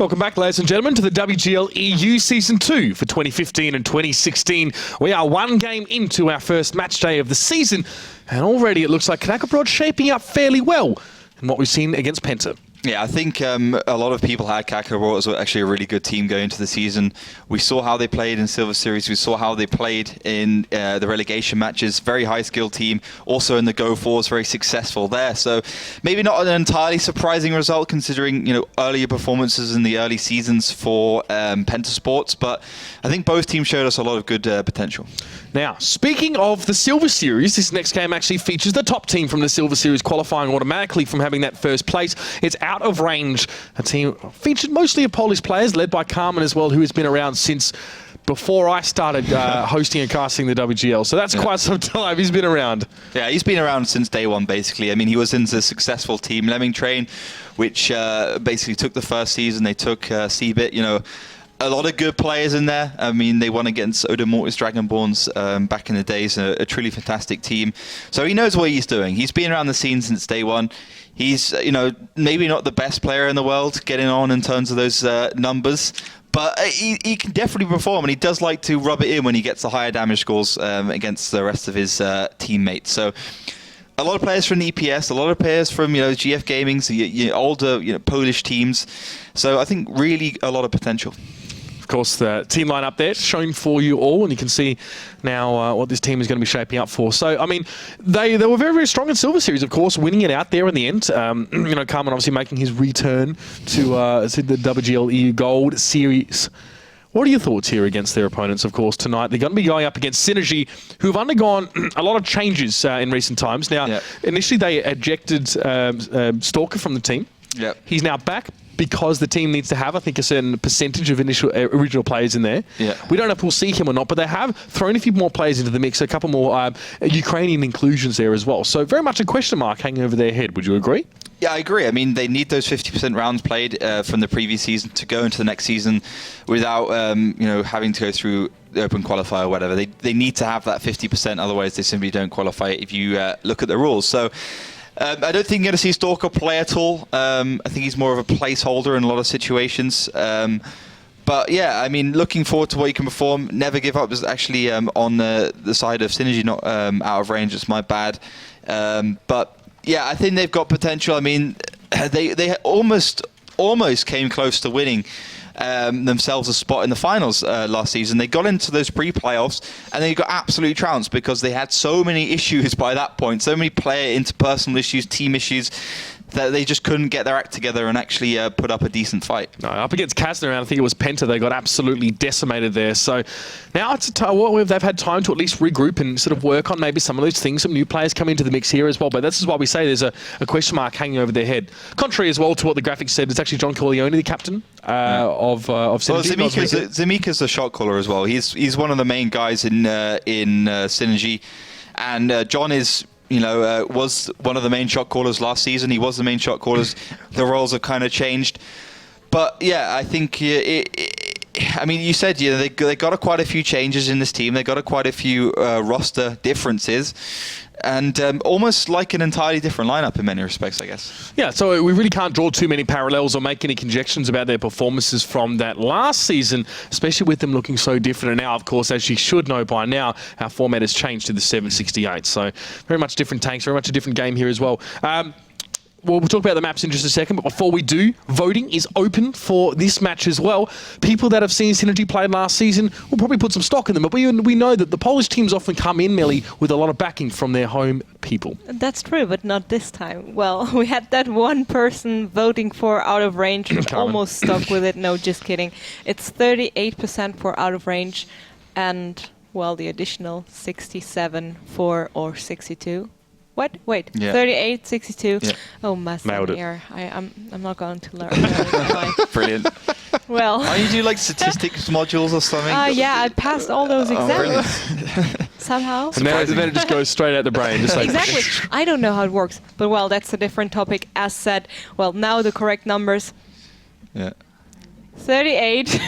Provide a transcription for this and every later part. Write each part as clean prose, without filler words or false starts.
Welcome back, ladies and gentlemen, to the WGLEU Season 2 for 2015 and 2016. We are one game into our first match day of the season, and already it looks like Knacklebrod shaping up fairly well in what we've seen against Penta. Yeah, I think a lot of people had Knacklebrod as actually a really good team going into the season. We saw how they played in Silver Series. We saw how they played in the relegation matches. Very high-skilled team. Also in the Go-Fours, very successful there. So maybe not an entirely surprising result considering earlier performances in the early seasons for Penta Sports. But I think both teams showed us a lot of good potential. Now, speaking of the Silver Series, this next game actually features the top team from the Silver Series qualifying automatically from having that first place. It's Out of Range, a team featured mostly of Polish players, led by Carmen as well, who has been around since before I started hosting and casting the WGL. So that's quite some time he's been around. Yeah, he's been around since day one, basically. I mean, he was in the successful team Lemming Train, which basically took the first season. They took Seabit, a lot of good players in there. I mean, they won against Oda Mortis Dragonborns back in the days, a truly fantastic team. So he knows what he's doing. He's been around the scene since day one. He's, maybe not the best player in the world getting on in terms of those numbers, but he can definitely perform, and he does like to rub it in when he gets the higher damage scores against the rest of his teammates. So a lot of players from the EPS, a lot of players from GF Gaming, so older Polish teams. So I think really a lot of potential. Of course, the team line up there shown for you all, and you can see now what this team is going to be shaping up for. So, I mean, they were very, very strong in Silver Series, of course, winning it out there in the end. Carmen obviously making his return to the WGLEU Gold Series. What are your thoughts here against their opponents, of course, tonight? They're going to be going up against Synergy, who have undergone a lot of changes in recent times. Now, initially they ejected Stalker from the team. Yep. He's now back, because the team needs to have, I think, a certain percentage of original players in there. Yeah. We don't know if we'll see him or not, but they have thrown a few more players into the mix, a couple more Ukrainian inclusions there as well. So very much a question mark hanging over their head. Would you agree? Yeah, I agree. I mean, they need those 50% rounds played from the previous season to go into the next season without, having to go through the open qualifier or whatever. They need to have that 50%, otherwise they simply don't qualify if you look at the rules. So I don't think you're going to see Stalker play at all. I think he's more of a placeholder in a lot of situations. But yeah, I mean, looking forward to what he can perform. Never Give Up is actually on the side of Synergy, not Out of Range. It's my bad. But yeah, I think they've got potential. I mean, they almost came close to winning themselves a spot in the finals last season. They got into those pre-playoffs and they got absolutely trounced because they had so many issues by that point, so many player interpersonal issues, team issues, that they just couldn't get their act together and actually put up a decent fight. No, up against Kazner, I think it was Penta, they got absolutely decimated there. So now it's they've had time to at least regroup and sort of work on maybe some of those things. Some new players come into the mix here as well, but this is why we say there's a question mark hanging over their head. Contrary as well to what the graphics said, it's actually John Corleone, the captain of Synergy. Well, Zemika's a shot caller as well. He's one of the main guys in Synergy, and John is was one of the main shot callers last season. He was the main shot callers. The roles have kind of changed. But yeah, I think I mean, you said they got quite a few changes in this team. They got quite a few roster differences, and almost like an entirely different lineup in many respects, I guess. Yeah, so we really can't draw too many parallels or make any conjectures about their performances from that last season, especially with them looking so different. And now, of course, as you should know by now, our format has changed to the 768. So very much different tanks, very much a different game here as well. Well, we'll talk about the maps in just a second, but before we do, voting is open for this match as well. People that have seen Synergy play last season will probably put some stock in them, but we know that the Polish teams often come in, Melly, with a lot of backing from their home people. That's true, but not this time. Well, we had that one person voting for Out of Range, almost stuck with it. No, just kidding. It's 38% for Out of Range, and, well, the additional 67 for or 62. What? Wait, yeah. 38, 62. Yeah. Oh, here. I'm not going to learn. Brilliant. Well. Oh, you do like statistics modules or something? Yeah, I passed all those exams. Somehow. And then it just goes straight out the brain. Just like exactly. I don't know how it works. But, well, that's a different topic. As said, well, now the correct numbers. Yeah. 38.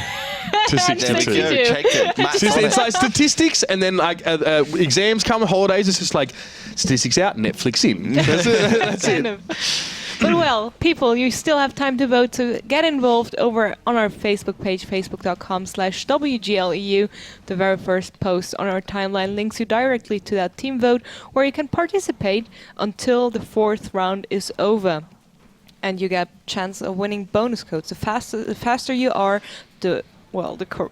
To 62. Check it. It's like statistics, and then like exams come, holidays. It's just like statistics out, Netflix in. That's it. But well, people, you still have time to vote, so get involved over on our Facebook page, facebook.com/WGLEU. The very first post on our timeline links you directly to that team vote, where you can participate until the 4th round is over. And you get chance of winning bonus codes. The faster you are, the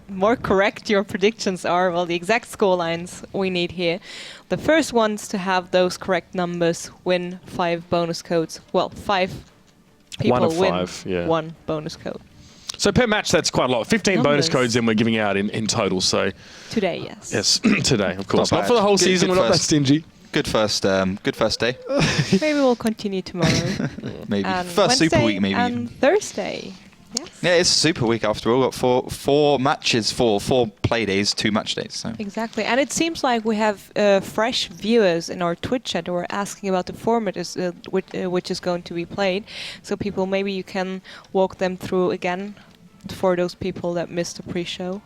more correct your predictions are, the exact score lines we need here. The first ones to have those correct numbers win 5 bonus codes. Well, 5 people win 1 bonus code. So per match, that's quite a lot. 15 bonus codes then we're giving out in total. So today, yes. Yes, today, of course. Not for the whole season, we're not that stingy. Good first day. Maybe we'll continue tomorrow. Maybe. And First Wednesday Super Week, maybe. And Thursday. Yes. Yeah, it's a Super Week after all. We've got four matches, four play days, 2 match days. So. Exactly. And it seems like we have fresh viewers in our Twitch chat who are asking about the format which is going to be played. So people, maybe you can walk them through again for those people that missed the pre-show.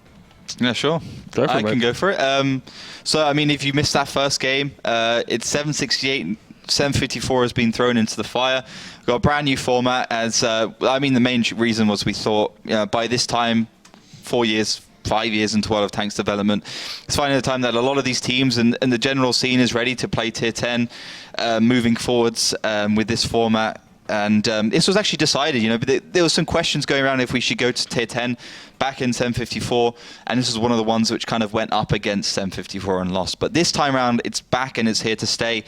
Yeah, sure. I can go for it. So, I mean, if you missed that first game, it's 768, 754 has been thrown into the fire. We've got a brand new format. The main reason was we thought by this time, 4 years, 5 years into World of Tanks development, it's finally the time that a lot of these teams and the general scene is ready to play Tier 10 moving forwards with this format. And this was actually decided, but there were some questions going around if we should go to Tier 10 back in 754, and this is one of the ones which kind of went up against 754 and lost. But this time around, it's back and it's here to stay.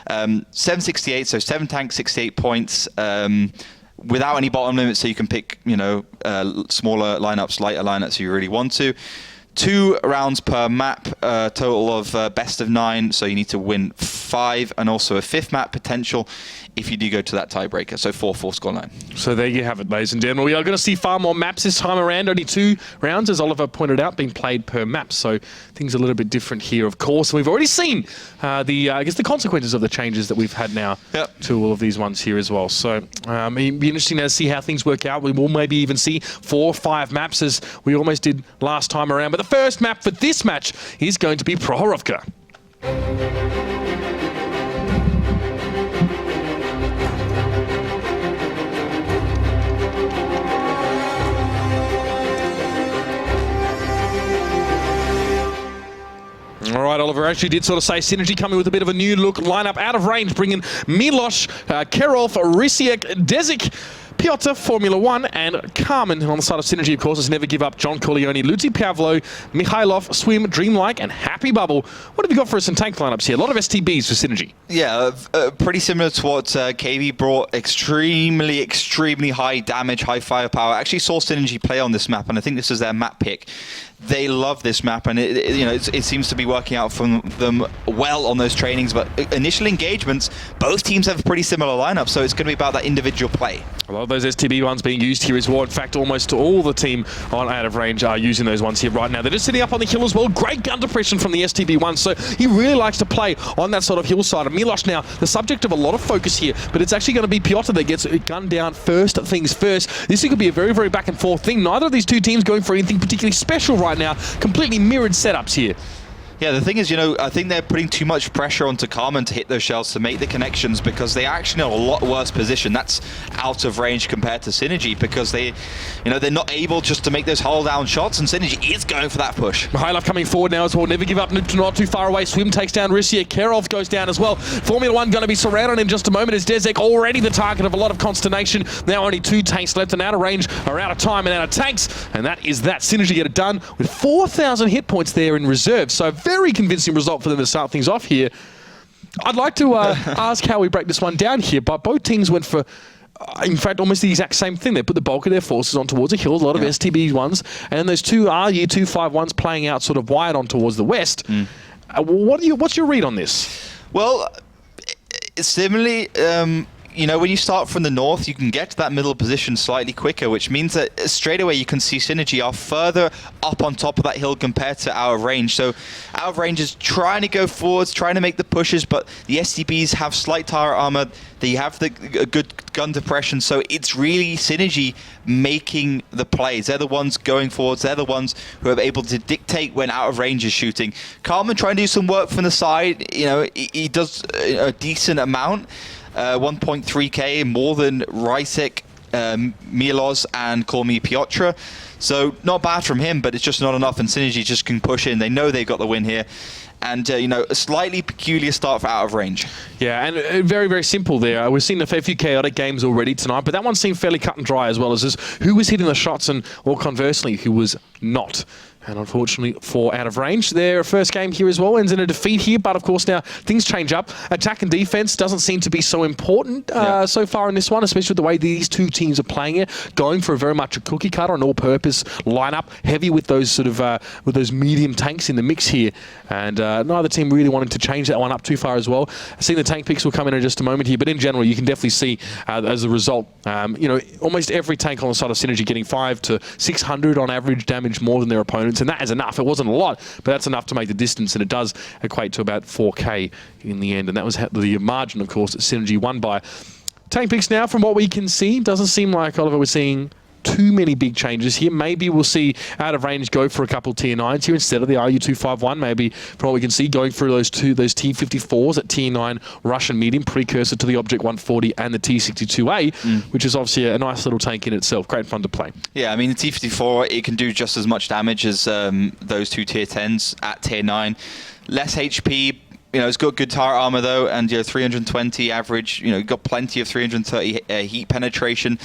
768, so 7 tanks, 68 points, without any bottom limit, so you can pick, smaller lineups, lighter lineups if you really want to. 2 rounds per map, total of best of 9, so you need to win 5, and also a 5th map potential if you do go to that tiebreaker, so 4 scoreline. So there you have it, ladies and gentlemen. We are going to see far more maps this time around. Only 2 rounds, as Oliver pointed out, being played per map. So things are a little bit different here, of course. And we've already seen the consequences of the changes that we've had now to all of these ones here as well. So it'll be interesting to see how things work out. We will maybe even see 4 or 5 maps as we almost did last time around. But the first map for this match is going to be Prokhorovka. All right, Oliver actually did sort of say Synergy coming with a bit of a new look lineup out of range, bringing Milos, Kerolf, Rysiek, Dezik, Piotr, Formula 1, and Carmen on the side of Synergy, of course, is Never Give Up, John Corleone, Luzi Pavlo, Mikhailov, Swim, Dreamlike, and Happy Bubble. What have you got for us in tank lineups here? A lot of STBs for Synergy. Yeah, pretty similar to what KB brought. Extremely, extremely high damage, high firepower. Actually saw Synergy play on this map, and I think this is their map pick. They love this map, and it seems to be working out for them well on those trainings. But initial engagements, both teams have a pretty similar lineup, so it's going to be about that individual play. A lot of those STB ones being used here as well. In fact, almost all the team on out of range are using those ones here right now. They're just sitting up on the hill as well. Great gun depression from the STB one, so he really likes to play on that sort of hillside. And Milos now, the subject of a lot of focus here, but it's actually going to be Piotr that gets gunned down first things first. This could be a very, very back and forth thing. Neither of these two teams going for anything particularly special right now. Completely mirrored setups here. Yeah, the thing is, I think they're putting too much pressure onto Carmen to hit those shells to make the connections, because they actually in a lot worse position. That's out of range compared to Synergy, because they're not able just to make those hull down shots, and Synergy is going for that push. Mikhailov coming forward now as well. Never Give Up, not too far away. Swim takes down Rysiek. Kerolf goes down as well. Formula 1 going to be surrounded in just a moment as Dezek already the target of a lot of consternation. Now only 2 tanks left, and out of range are out of time and out of tanks, and that is that. Synergy get it done with 4,000 hit points there in reserve. So very convincing result for them to start things off here. I'd like to ask how we break this one down here, but both teams went for, in fact, almost the exact same thing. They put the bulk of their forces on towards the hill, a lot of STB ones, and then those 2 RU-25 ones playing out sort of wide on towards the west. What's your read on this? Well, similarly, when you start from the north, you can get to that middle position slightly quicker, which means that straight away you can see Synergy are further up on top of that hill compared to Out of Range. So Out of Range is trying to go forwards, trying to make the pushes, but the STBs have slight tire armor. They have the good gun depression, so it's really Synergy making the plays. They're the ones going forwards. They're the ones who are able to dictate when Out of Range is shooting. Carmen trying to do some work from the side. He does a decent amount. 1.3k more than Rysik, Milos, and Call Me Piotr. So not bad from him, but it's just not enough, and Synergy just can push in. They know they've got the win here. And, a slightly peculiar start for out of range. Yeah, and very, very simple there. We've seen a fair few chaotic games already tonight, but that one seemed fairly cut and dry, as well as who was hitting the shots and, or conversely, who was not. And unfortunately, for out of range, their first game here as well ends in a defeat here. But of course, now things change up. Attack and defense doesn't seem to be so important so far in this one, especially with the way these two teams are playing it, going for very much a cookie cutter, an all-purpose lineup, heavy with those sort of with those medium tanks in the mix here. And neither team really wanted to change that one up too far as well. I think the tank picks will come in just a moment here, but in general, you can definitely see as a result, almost every tank on the side of Synergy getting 500 to 600 on average damage more than their opponents. And that is enough. It wasn't a lot, but that's enough to make the distance, and it does equate to about 4k in the end. And that was the margin, of course, that Synergy won by. Tank picks now, from what we can see, doesn't seem like, Oliver, we're seeing too many big changes here. Maybe we'll see out of range go for a couple tier 9s here instead of the RU251. Maybe, from what we can see, going through those T54s at tier 9 Russian medium, precursor to the Object 140 and the T62A, which is obviously a nice little tank in itself. Great fun to play. Yeah, I mean, the T54, it can do just as much damage as those two tier 10s at tier 9. Less HP. It's got good turret armor though, and 320 average. Got plenty of 330 heat penetration.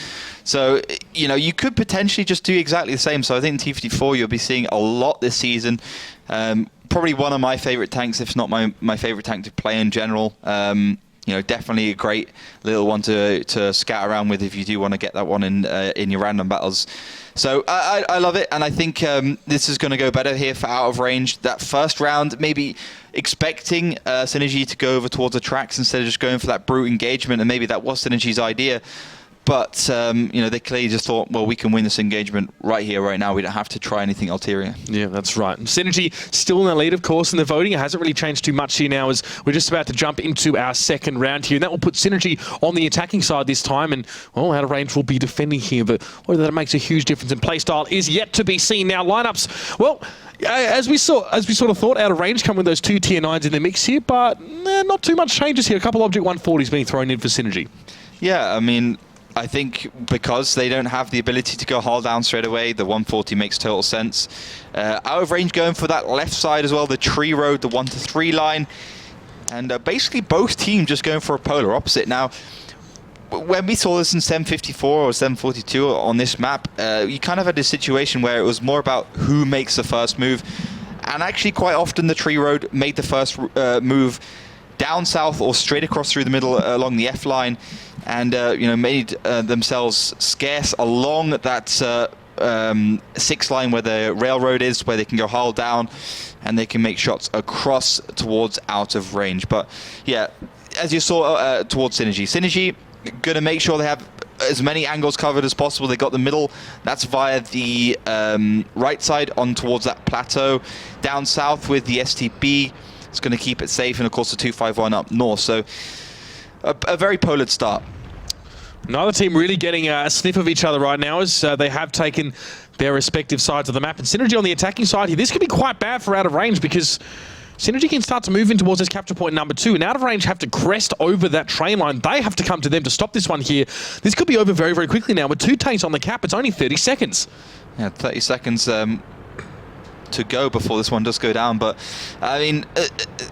So you could potentially just do exactly the same. So I think in T54 you'll be seeing a lot this season. Probably one of my favorite tanks, if not my favorite tank to play in general. Definitely a great little one to scout around with if you do want to get that one in your random battles. So I love it, and I think this is going to go better here for out of range. That first round, maybe expecting Synergy to go over towards the tracks instead of just going for that brute engagement, and maybe that was Synergy's idea. But, they clearly just thought, well, we can win this engagement right here, right now. We don't have to try anything ulterior. Yeah, that's right. Synergy still in the lead, of course, in the voting. It hasn't really changed too much here now, as we're just about to jump into our second round here. And that will put Synergy on the attacking side this time. And, well, out of range will be defending here. But whether that makes a huge difference in playstyle is yet to be seen. Now, lineups, well, as we sort of thought, out of range come with those two tier 9s in the mix here. But not too much changes here. A couple Object 140s being thrown in for Synergy. Yeah, I mean, I think because they don't have the ability to go hull down straight away, the 140 makes total sense. Out of range going for that left side as well, the tree road, the 1 to 3 line. And basically both teams just going for a polar opposite. Now, when we saw this in 754 or 742 on this map, you kind of had a situation where it was more about who makes the first move. And actually quite often the tree road made the first move down south or straight across through the middle along the F line, and made themselves scarce along that 6 line where the railroad is, where they can go hull down and they can make shots across towards out of range. But yeah, as you saw towards Synergy gonna make sure they have as many angles covered as possible. They got the middle, that's via the right side on towards that plateau. Down south with the STB, it's going to keep it safe, and of course the 251 up north. So a very polar start. Neither team really getting a sniff of each other right now, as they have taken their respective sides of the map. And Synergy on the attacking side here, this could be quite bad for out of range, because Synergy can start to move in towards this capture point number 2, and out of range have to crest over that train line. They have to come to them to stop this one here. This could be over very, very quickly now. With 2 tanks on the cap, it's only 30 seconds. Yeah, 30 seconds to go before this one does go down. But I mean,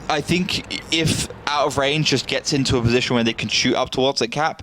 I think if out of range just gets into a position where they can shoot up towards the cap,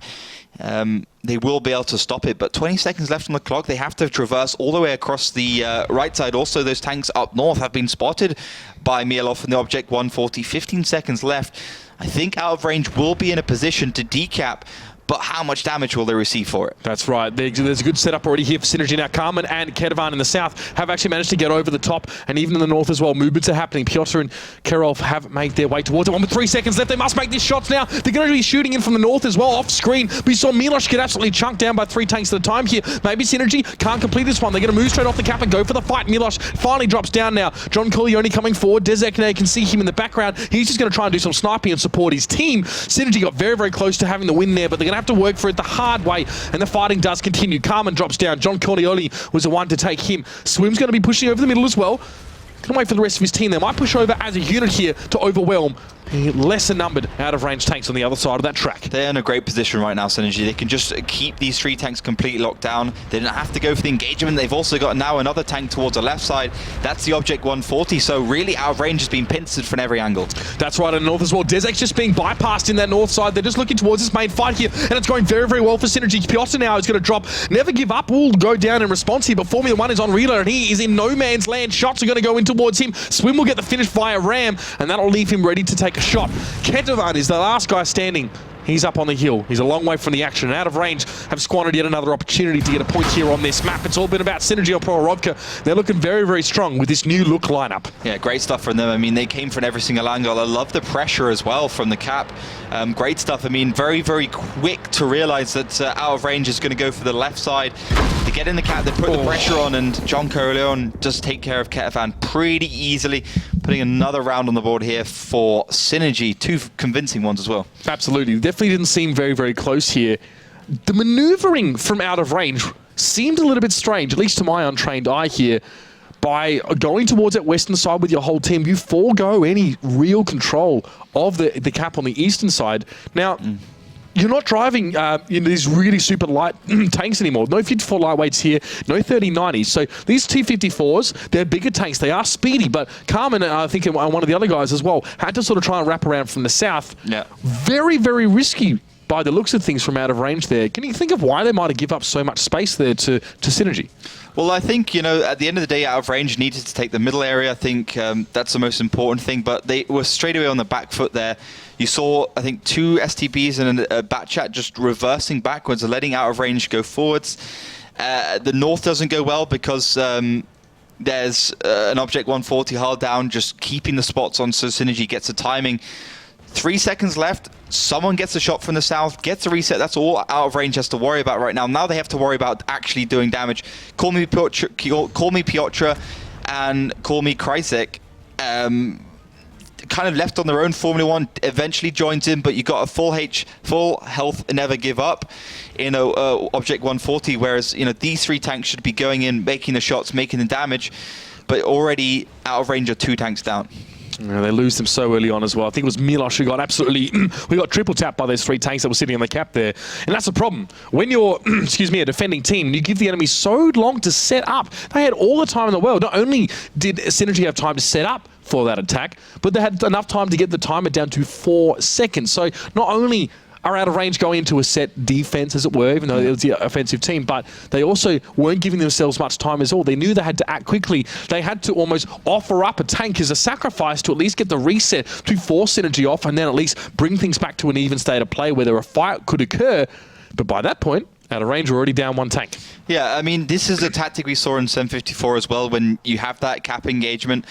they will be able to stop it. But 20 seconds left on the clock. They have to traverse all the way across the right side. Also, those tanks up north have been spotted by Mielov and the Object 140. 15 seconds left. I think out of range will be in a position to decap, but how much damage will they receive for it? That's right. There's a good setup already here for Synergy. Now, Carmen and Kedevan in the south have actually managed to get over the top, and even in the north as well, movements are happening. Piotr and Kerov have made their way towards it. 1 with 3 seconds left. They must make these shots now. They're going to be shooting in from the north as well, off screen. We saw Milos get absolutely chunked down by 3 tanks at a time here. Maybe Synergy can't complete this one. They're going to move straight off the cap and go for the fight. Milos finally drops down now. John Corleone coming forward. Dezekne can see him in the background. He's just going to try and do some sniping and support his team. Synergy got very, very close to having the win there, but they're going to have to work for it the hard way, and the fighting does continue. Carmen drops down. John Corleone was the one to take him. Swim's going to be pushing over the middle as well. Can wait for the rest of his team. They might push over as a unit here to overwhelm. lesser numbered out-of-range tanks on the other side of that track. They're in a great position right now, Synergy. They can just keep these 3 tanks completely locked down. They don't have to go for the engagement. They've also got now another tank towards the left side. That's the Object 140, so really out of range has been pincered from every angle. That's right, in the north as well. Dezek's just being bypassed in that north side. They're just looking towards this main fight here, and it's going very, very well for Synergy. Piotr now is going to drop. Never give up. Will go down in response here, but Formula 1 is on reload, and he is in no man's land. Shots are going to go in towards him. Swim will get the finish via Ram, and that'll leave him ready to take a shot. Ketovan is the last guy standing. He's up on the hill. He's a long way from the action and out of range. Have squandered yet another opportunity to get a point here on this map. It's all been about Synergy or Prokhorovka. They're looking very, very strong with this new look lineup. Yeah, great stuff from them. I mean, they came from every single angle. I love the pressure as well from the cap. Great stuff. I mean, very, very quick to realize that out of range is going to go for the left side. They get in the cap, they put the pressure on, and John Corleone does take care of Ketovan pretty easily, putting another round on the board here for Synergy. 2 convincing ones as well. Absolutely. Definitely didn't seem very, very close here. The maneuvering from out of range seemed a little bit strange, at least to my untrained eye here. By going towards that western side with your whole team, you forego any real control of the cap on the eastern side. Now, you're not driving these really super light tanks anymore. No 54 lightweights here, no 3090s. So these T54s, they're bigger tanks. They are speedy, but Carmen, I think, and one of the other guys as well, had to sort of try and wrap around from the south. Yeah. Very, very risky by the looks of things from out of range there. Can you think of why they might have given up so much space there to Synergy? Well, I think, you know, at the end of the day, out of range needed to take the middle area. I think that's the most important thing, but they were straight away on the back foot there. You saw, I think, 2 STBs and a bat chat just reversing backwards and letting out of range go forwards. The north doesn't go well because there's an Object 140 hull down, just keeping the spots on so Synergy gets the timing. 3 seconds left. Someone gets a shot from the south, gets a reset. That's all out of range has to worry about right now. Now they have to worry about actually doing damage. Call me Piotr and call me Krysek. Kind of left on their own. Formula 1 eventually joins in, but you got a full health, never give up in Object 140. Whereas, you know, these 3 tanks should be going in, making the shots, making the damage, but already out of range are 2 tanks down. Yeah, they lose them so early on as well. I think it was Milos who got absolutely... we got triple tapped by those 3 tanks that were sitting on the cap there. And that's the problem. When you're, excuse me, a defending team, you give the enemy so long to set up. They had all the time in the world. Not only did Synergy have time to set up for that attack, but they had enough time to get the timer down to 4 seconds. So not only are out of range going into a set defense, as it were, even though it was the offensive team, but they also weren't giving themselves much time as all. They knew they had to act quickly. They had to almost offer up a tank as a sacrifice to at least get the reset to force Synergy off and then at least bring things back to an even state of play where a fight could occur. But by that point, out of range, we're already down 1 tank. Yeah, I mean, this is a tactic we saw in 754 as well, when you have that cap engagement.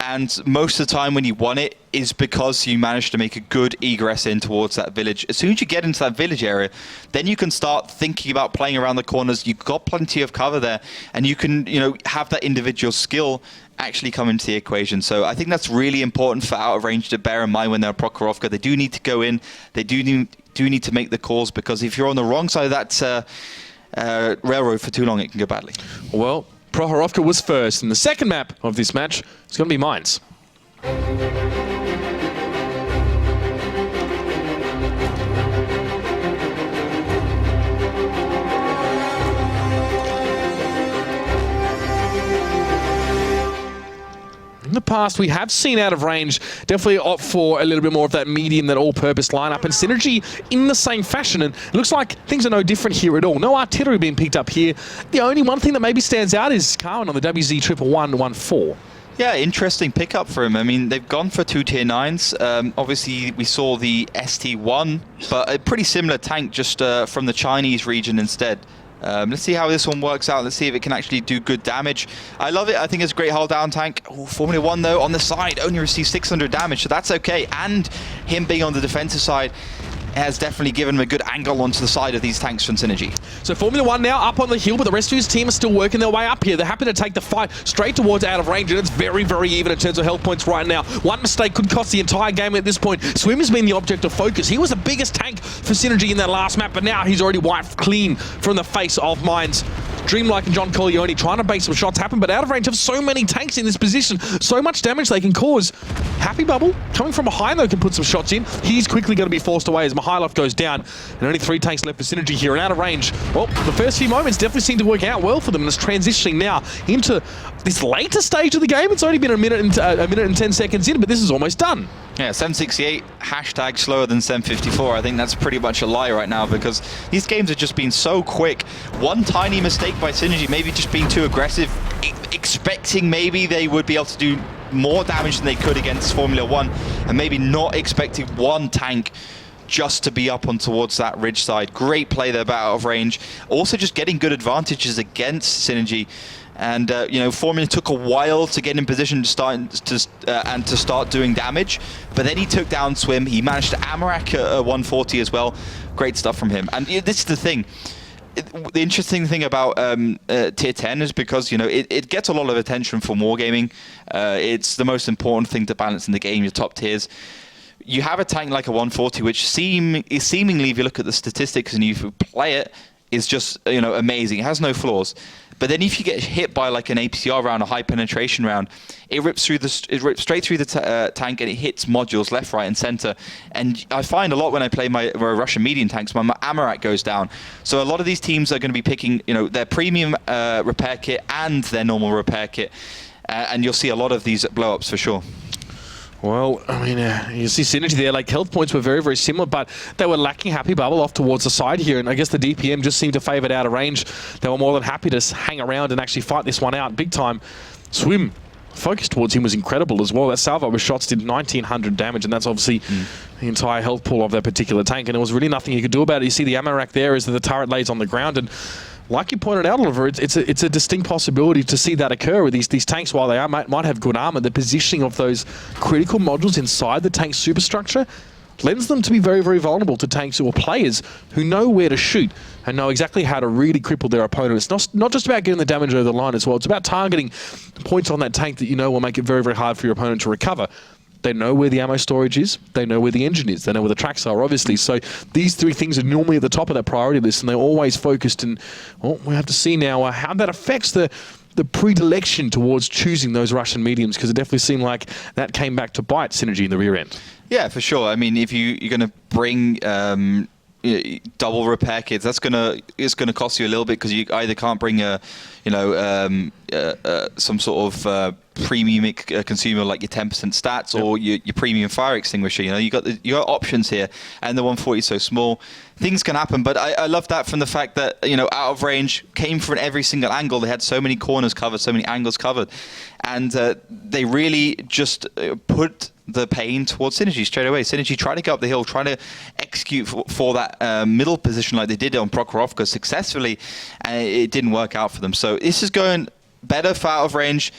And most of the time when you won it is because you managed to make a good egress in towards that village. As soon as you get into that village area, then you can start thinking about playing around the corners. You've got plenty of cover there, and you can, you know, have that individual skill actually come into the equation. So I think that's really important for out of range to bear in mind when they're Prokhorovka. They do need to go in. They do need to make the calls, because if you're on the wrong side of that railroad for too long, it can go badly. Well, Prokhorovka was first, and the second map of this match is going to be Mines. In the past, we have seen out of range definitely opt for a little bit more of that medium, that all-purpose lineup, and Synergy in the same fashion. And it looks like things are no different here at all. No artillery being picked up here. The only one thing that maybe stands out is Carmen on the WZ11114. Yeah, interesting pickup for him. I mean, they've gone for 2 tier 9s. Obviously, we saw the ST1, but a pretty similar tank just from the Chinese region instead. Let's see how this one works out. Let's see if it can actually do good damage. I love it. I think it's a great hull down tank. Ooh, Formula 1, though, on the side, only received 600 damage, so that's okay. And him being on the defensive side has definitely given him a good angle onto the side of these tanks from Synergy. So Formula 1 now up on the hill, but the rest of his team are still working their way up here. They're happy to take the fight straight towards out of range, and it's very, very even in terms of health points right now. One mistake could cost the entire game at this point. Swim has been the object of focus. He was the biggest tank for Synergy in that last map, but now he's already wiped clean from the face of Mines. Dreamlike and John Corleone trying to make some shots happen, but out of range have so many tanks in this position, so much damage they can cause. Happy Bubble, coming from behind though, can put some shots in. He's quickly going to be forced away as Mihailov goes down, and only 3 tanks left for Synergy here, and out of range. Well, the first few moments definitely seem to work out well for them, and it's transitioning now into this later stage of the game. It's only been a minute and 10 seconds in, but this is almost done. Yeah, 768, hashtag slower than 754. I think that's pretty much a lie right now, because these games have just been so quick. One tiny mistake by Synergy, maybe just being too aggressive, expecting maybe they would be able to do more damage than they could against Formula 1, and maybe not expecting one tank just to be up on towards that ridge side. Great play there, but out of range. Also just getting good advantages against Synergy. And you know, Formula took a while to get in position to start doing damage, but then he took down Swim. He managed to Amarak at 140 as well. Great stuff from him. And this is the thing. The interesting thing about Tier 10 is because, you know, it gets a lot of attention from wargaming. It's the most important thing to balance in the game, your top tiers. You have a tank like a 140, which seemingly, if you look at the statistics and you play it, is just, you know, amazing. It has no flaws. But then if you get hit by like an APCR round, a high penetration round, it rips straight through the tank, and it hits modules left, right, and center. And I find a lot when I play my Russian medium tanks, my Amarak goes down. So a lot of these teams are going to be picking, you know, their premium repair kit and their normal repair kit, and you'll see a lot of these blow-ups for sure. Well, I mean, you see Synergy there, like health points were very, very similar, but they were lacking Happy Bubble off towards the side here, and I guess the DPM just seemed to favour it out of range. They were more than happy to hang around and actually fight this one out big time. Swim, focus towards him was incredible as well. That salvo with shots did 1900 damage, and that's obviously the entire health pool of that particular tank, and there was really nothing you could do about it. You see the Amarak there as the turret lays on the ground, and like you pointed out, Oliver, it's a distinct possibility to see that occur with these tanks. While they might have good armor, the positioning of those critical modules inside the tank's superstructure lends them to be very, very vulnerable to tanks or players who know where to shoot and know exactly how to really cripple their opponent. It's not just about getting the damage over the line as well. It's about targeting points on that tank that you know will make it very, very hard for your opponent to recover. They know where the ammo storage is. They know where the engine is. They know where the tracks are, obviously. So these 3 things are normally at the top of that priority list, and they're always focused. And well, we have to see now how that affects the predilection towards choosing those Russian mediums, because it definitely seemed like that came back to bite Synergy in the rear end. Yeah, for sure. I mean, if you're going to bring double repair kits, it's gonna cost you a little bit, because you either can't bring some sort of premium consumer like your 10% stats or your premium fire extinguisher. You know, you got options here, and the 140 is so small. Things can happen, but I love that from the fact that, you know, out of range came from every single angle. They had so many corners covered, so many angles covered, and they really just put the pain towards Synergy straight away. Synergy trying to go up the hill, trying to execute for that middle position like they did on Prokhorovka successfully, and it didn't work out for them. So this is going better for out of range,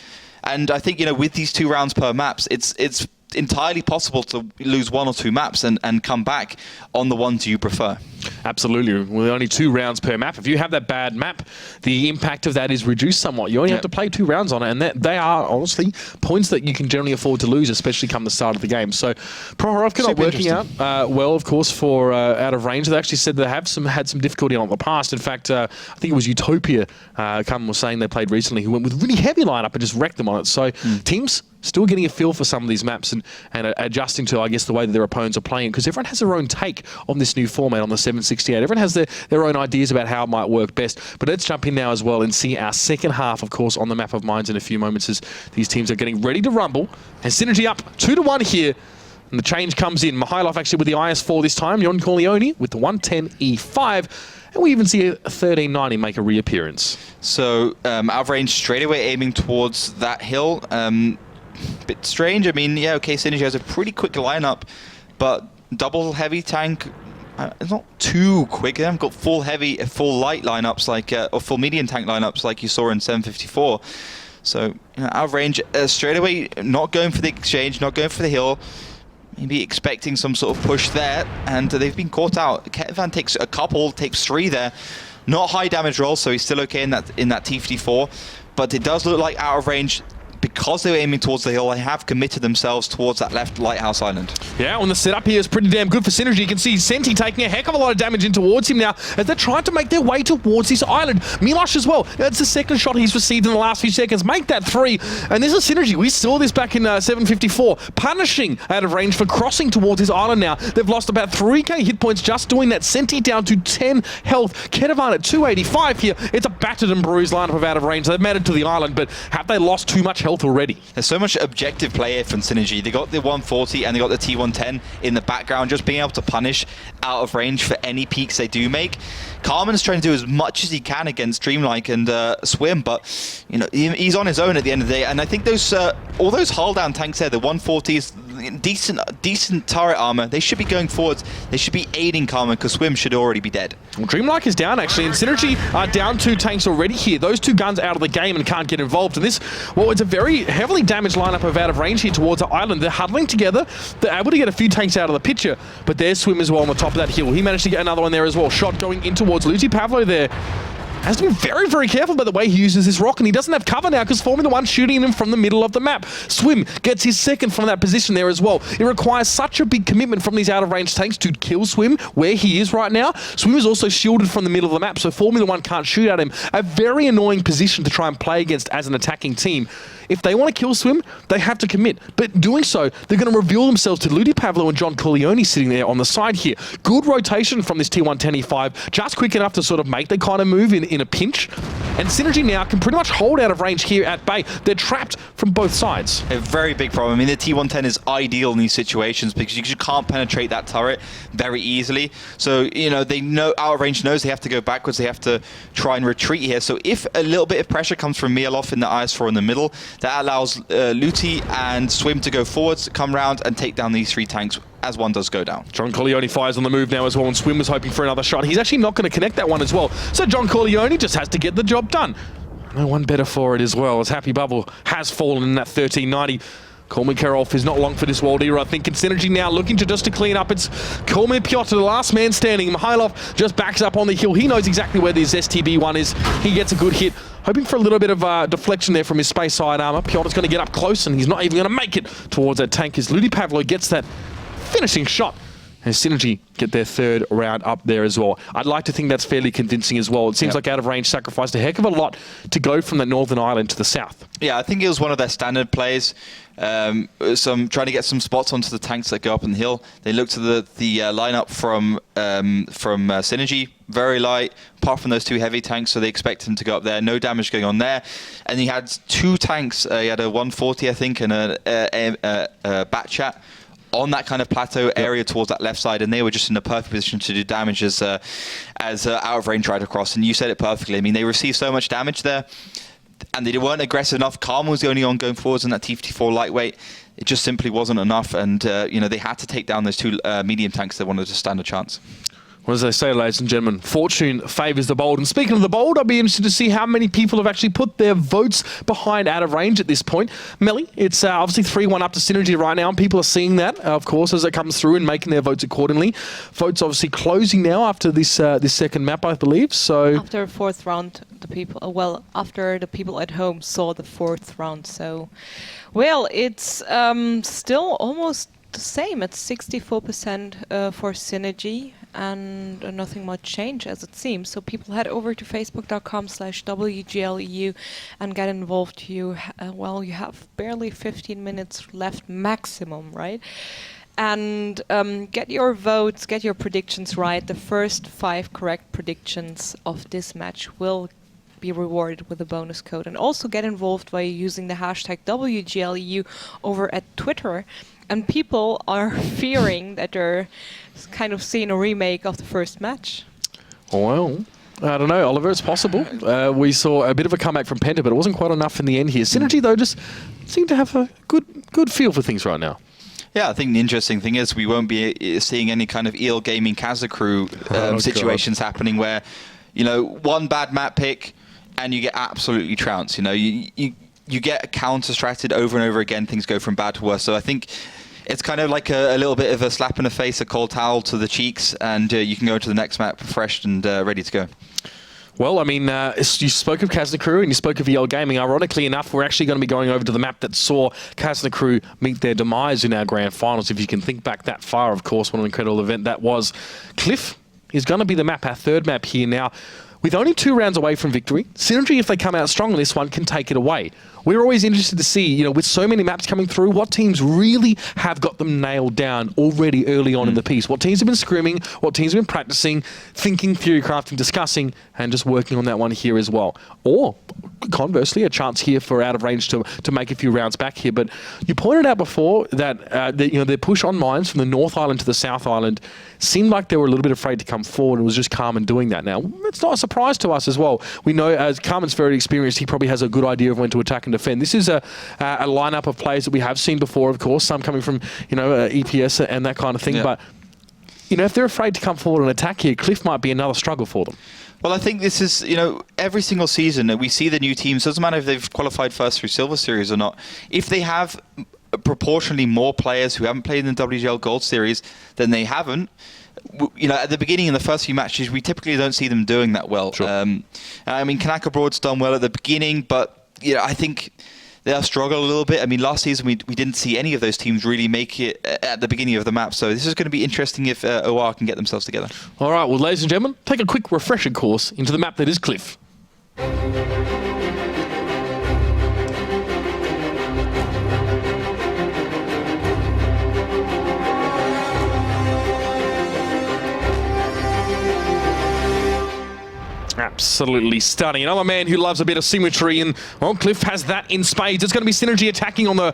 and I think, you know, with these 2 rounds per maps, it's entirely possible to lose 1 or 2 maps and come back on the ones you prefer. Absolutely. With only 2 rounds per map, if you have that bad map, the impact of that is reduced somewhat. You only have to play 2 rounds on it, and they are honestly points that you can generally afford to lose, especially come the start of the game. So Prokhorovka not working out well, of course, for out of range. They actually said they have had some difficulty on the past. In fact, I think it was Utopia, was saying they played recently, who went with a really heavy lineup and just wrecked them on it. So teams still getting a feel for some of these maps and adjusting to, I guess, the way that their opponents are playing, because everyone has their own take on this new format on the 768. Everyone has their own ideas about how it might work best. But let's jump in now as well and see our second half, of course, on the map of Mines in a few moments, as these teams are getting ready to rumble. And Synergy up 2-1 here. And the change comes in. Mihailov actually with the IS-4 this time. John Corleone with the 110E5. And we even see a 1390 make a reappearance. So out of range straight away, aiming towards that hill. Bit strange. I mean, yeah, okay, Synergy has a pretty quick lineup, but double heavy tank, it's not too quick. They haven't got full heavy, full light lineups like, or full medium tank lineups like you saw in 754. So, you know, out of range straight away, not going for the exchange, not going for the hill. Maybe expecting some sort of push there, and they've been caught out. Ketavan takes a couple, takes 3 there. Not high damage roll, so he's still okay in that T54. But it does look like out of range because they were aiming towards the hill, they have committed themselves towards that left lighthouse island. Yeah, and the setup here is pretty damn good for Synergy. You can see Senti taking a heck of a lot of damage in towards him now as they're trying to make their way towards this island. Milosh as well. That's the second shot he's received in the last few seconds. Make that 3. And this is Synergy. We saw this back in 754. Punishing out of range for crossing towards this island now. They've lost about 3k hit points just doing that. Senti down to 10 health. Kedavan at 285 here. It's a battered and bruised lineup of out of range. They've made it to the island, but have they lost too much health already? There's so much objective play here from Synergy. They got the 140 and they got the T110 in the background, just being able to punish out of range for any peaks they do make. Carmen's trying to do as much as he can against Dreamlike and Swim, but you know he's on his own at the end of the day. And I think those all those hull down tanks there, the 140s, decent turret armor. They should be going forwards. They should be aiding Carmen because Swim should already be dead. Well, Dreamlike is down actually, and Synergy are down 2 tanks already here. Those 2 guns out of the game and can't get involved. And this, well, it's a very heavily damaged lineup of out of range here towards the island. They're huddling together. They're able to get a few tanks out of the picture, but there's Swim as well on the top of that hill. He managed to get another one there as well. Shot going in towards Lucy Pavlo there. Has to be very, very careful by the way he uses this rock, and he doesn't have cover now because Formula 1 shooting him from the middle of the map. Swim gets his second from that position there as well. It requires such a big commitment from these out-of-range tanks to kill Swim where he is right now. Swim is also shielded from the middle of the map, so Formula 1 can't shoot at him. A very annoying position to try and play against as an attacking team. If they want to kill Swim, they have to commit. But doing so, they're going to reveal themselves to Ludi Pavlo and John Corleone sitting there on the side here. Good rotation from this T110E5, just quick enough to sort of make the kind of move in a pinch. And Synergy now can pretty much hold out of range here at Bay. They're trapped from both sides. A very big problem. I mean, the T110 is ideal in these situations because you can't penetrate that turret very easily. So, you know, they know out of range knows they have to go backwards. They have to try and retreat here. So if a little bit of pressure comes from Mieloff in the IS-4 in the middle, that allows Luti and Swim to go forwards, come round and take down these 3 tanks as one does go down. John Corleone fires on the move now as well, and Swim was hoping for another shot. He's actually not going to connect that one as well. So John Corleone just has to get the job done. No one better for it as well, as Happy Bubble has fallen in that 1390. Kolmir Karolf is not long for this world era, I think. And Synergy now looking to just to clean up. It's Kolmir Piotr, the last man standing. Mihailov just backs up on the hill. He knows exactly where this STB1 is. He gets a good hit. Hoping for a little bit of deflection there from his space side armor. Piotr's going to get up close, and he's not even going to make it towards that tank as Ludi Pavlo gets that finishing shot. And Synergy get their 3rd round up there as well. I'd like to think that's fairly convincing as well. It seems like out of range sacrificed a heck of a lot to go from the northern island to the south. Yeah, I think it was one of their standard plays. Trying to get some spots onto the tanks that go up on the hill. They look to the lineup from Synergy, very light, apart from those 2 heavy tanks, so they expect him to go up there. No damage going on there. And he had 2 tanks. He had a 140, I think, and a Batchat on that kind of plateau area towards that left side, and they were just in a perfect position to do damage as out of range right across. And you said it perfectly. I mean, they received so much damage there, and they weren't aggressive enough. Carmen was the only one going forwards in that T-54 lightweight. It just simply wasn't enough, and you know, they had to take down those 2 medium tanks that wanted to stand a chance. Well, as they say, ladies and gentlemen, fortune favours the bold. And speaking of the bold, I'll be interested to see how many people have actually put their votes behind out of range at this point. Melly, it's obviously 3-1 up to Synergy right now, and people are seeing that, of course, as it comes through and making their votes accordingly. Votes obviously closing now after this this second map, I believe. So after 4th round, the people, after the people at home saw the 4th round. So, well, it's still almost the same. It's 64% for Synergy. And nothing much change as it seems. So people head over to facebook.com/WGLEU and get involved. You have barely 15 minutes left maximum, right? And get your votes, get your predictions right. The first 5 correct predictions of this match will be rewarded with a bonus code. And also get involved by using the hashtag WGLEU over at Twitter. And people are fearing that they're kind of seeing a remake of the first match. Well, I don't know, Oliver, it's possible. We saw a bit of a comeback from Penta, but it wasn't quite enough in the end here. Synergy, though, just seem to have a good feel for things right now. Yeah, I think the interesting thing is we won't be seeing any kind of EL Gaming Kazakru situations happening where, you know, one bad map pick and you get absolutely trounced. You know, you get counter-stratted over and over again. Things go from bad to worse. So I think it's kind of like a little bit of a slap in the face, a cold towel to the cheeks, and you can go to the next map refreshed and ready to go. Well, I mean, you spoke of Krasnokru and you spoke of EL Gaming. Ironically enough, we're actually going to be going over to the map that saw Krasnokru meet their demise in our grand finals. If you can think back that far, of course, what an incredible event that was. Cliff is going to be the map, our third map here now. With only 2 rounds away from victory, Synergy, if they come out strong on this one, can take it away. We're always interested to see, you know, with so many maps coming through, what teams really have got them nailed down already early on in the piece. What teams have been scrimming, what teams have been practicing, thinking, theory crafting, discussing, and just working on that one here as well. Or, conversely, a chance here for Out of Range to make a few rounds back here. But you pointed out before that, you know, their push on mines from the North Island to the South Island seemed like they were a little bit afraid to come forward, and it was just Carmen doing that. Now, it's not a surprise to us as well. We know, as Carmen's very experienced, he probably has a good idea of when to attack and defend. This is a lineup of players that we have seen before, of course, some coming from, you know, EPS and that kind of thing. Yeah. But, you know, if they're afraid to come forward and attack here, Cliff might be another struggle for them. Well, I think this is, you know, every single season we see the new teams, doesn't matter if they've qualified first through Silver Series or not, if they have proportionally more players who haven't played in the WGL Gold Series than they haven't, you know, at the beginning in the first few matches, we typically don't see them doing that well. Sure. I mean, Kanaka Broad's done well at the beginning, but, you know, I think they'll struggle a little bit. I mean, last season we didn't see any of those teams really make it at the beginning of the map. So this is going to be interesting if OR can get themselves together. All right, well, ladies and gentlemen, take a quick refresher course into the map that is Cliff. Absolutely stunning. Another man who loves a bit of symmetry, and well, Cliff has that in spades. It's going to be Synergy attacking on the,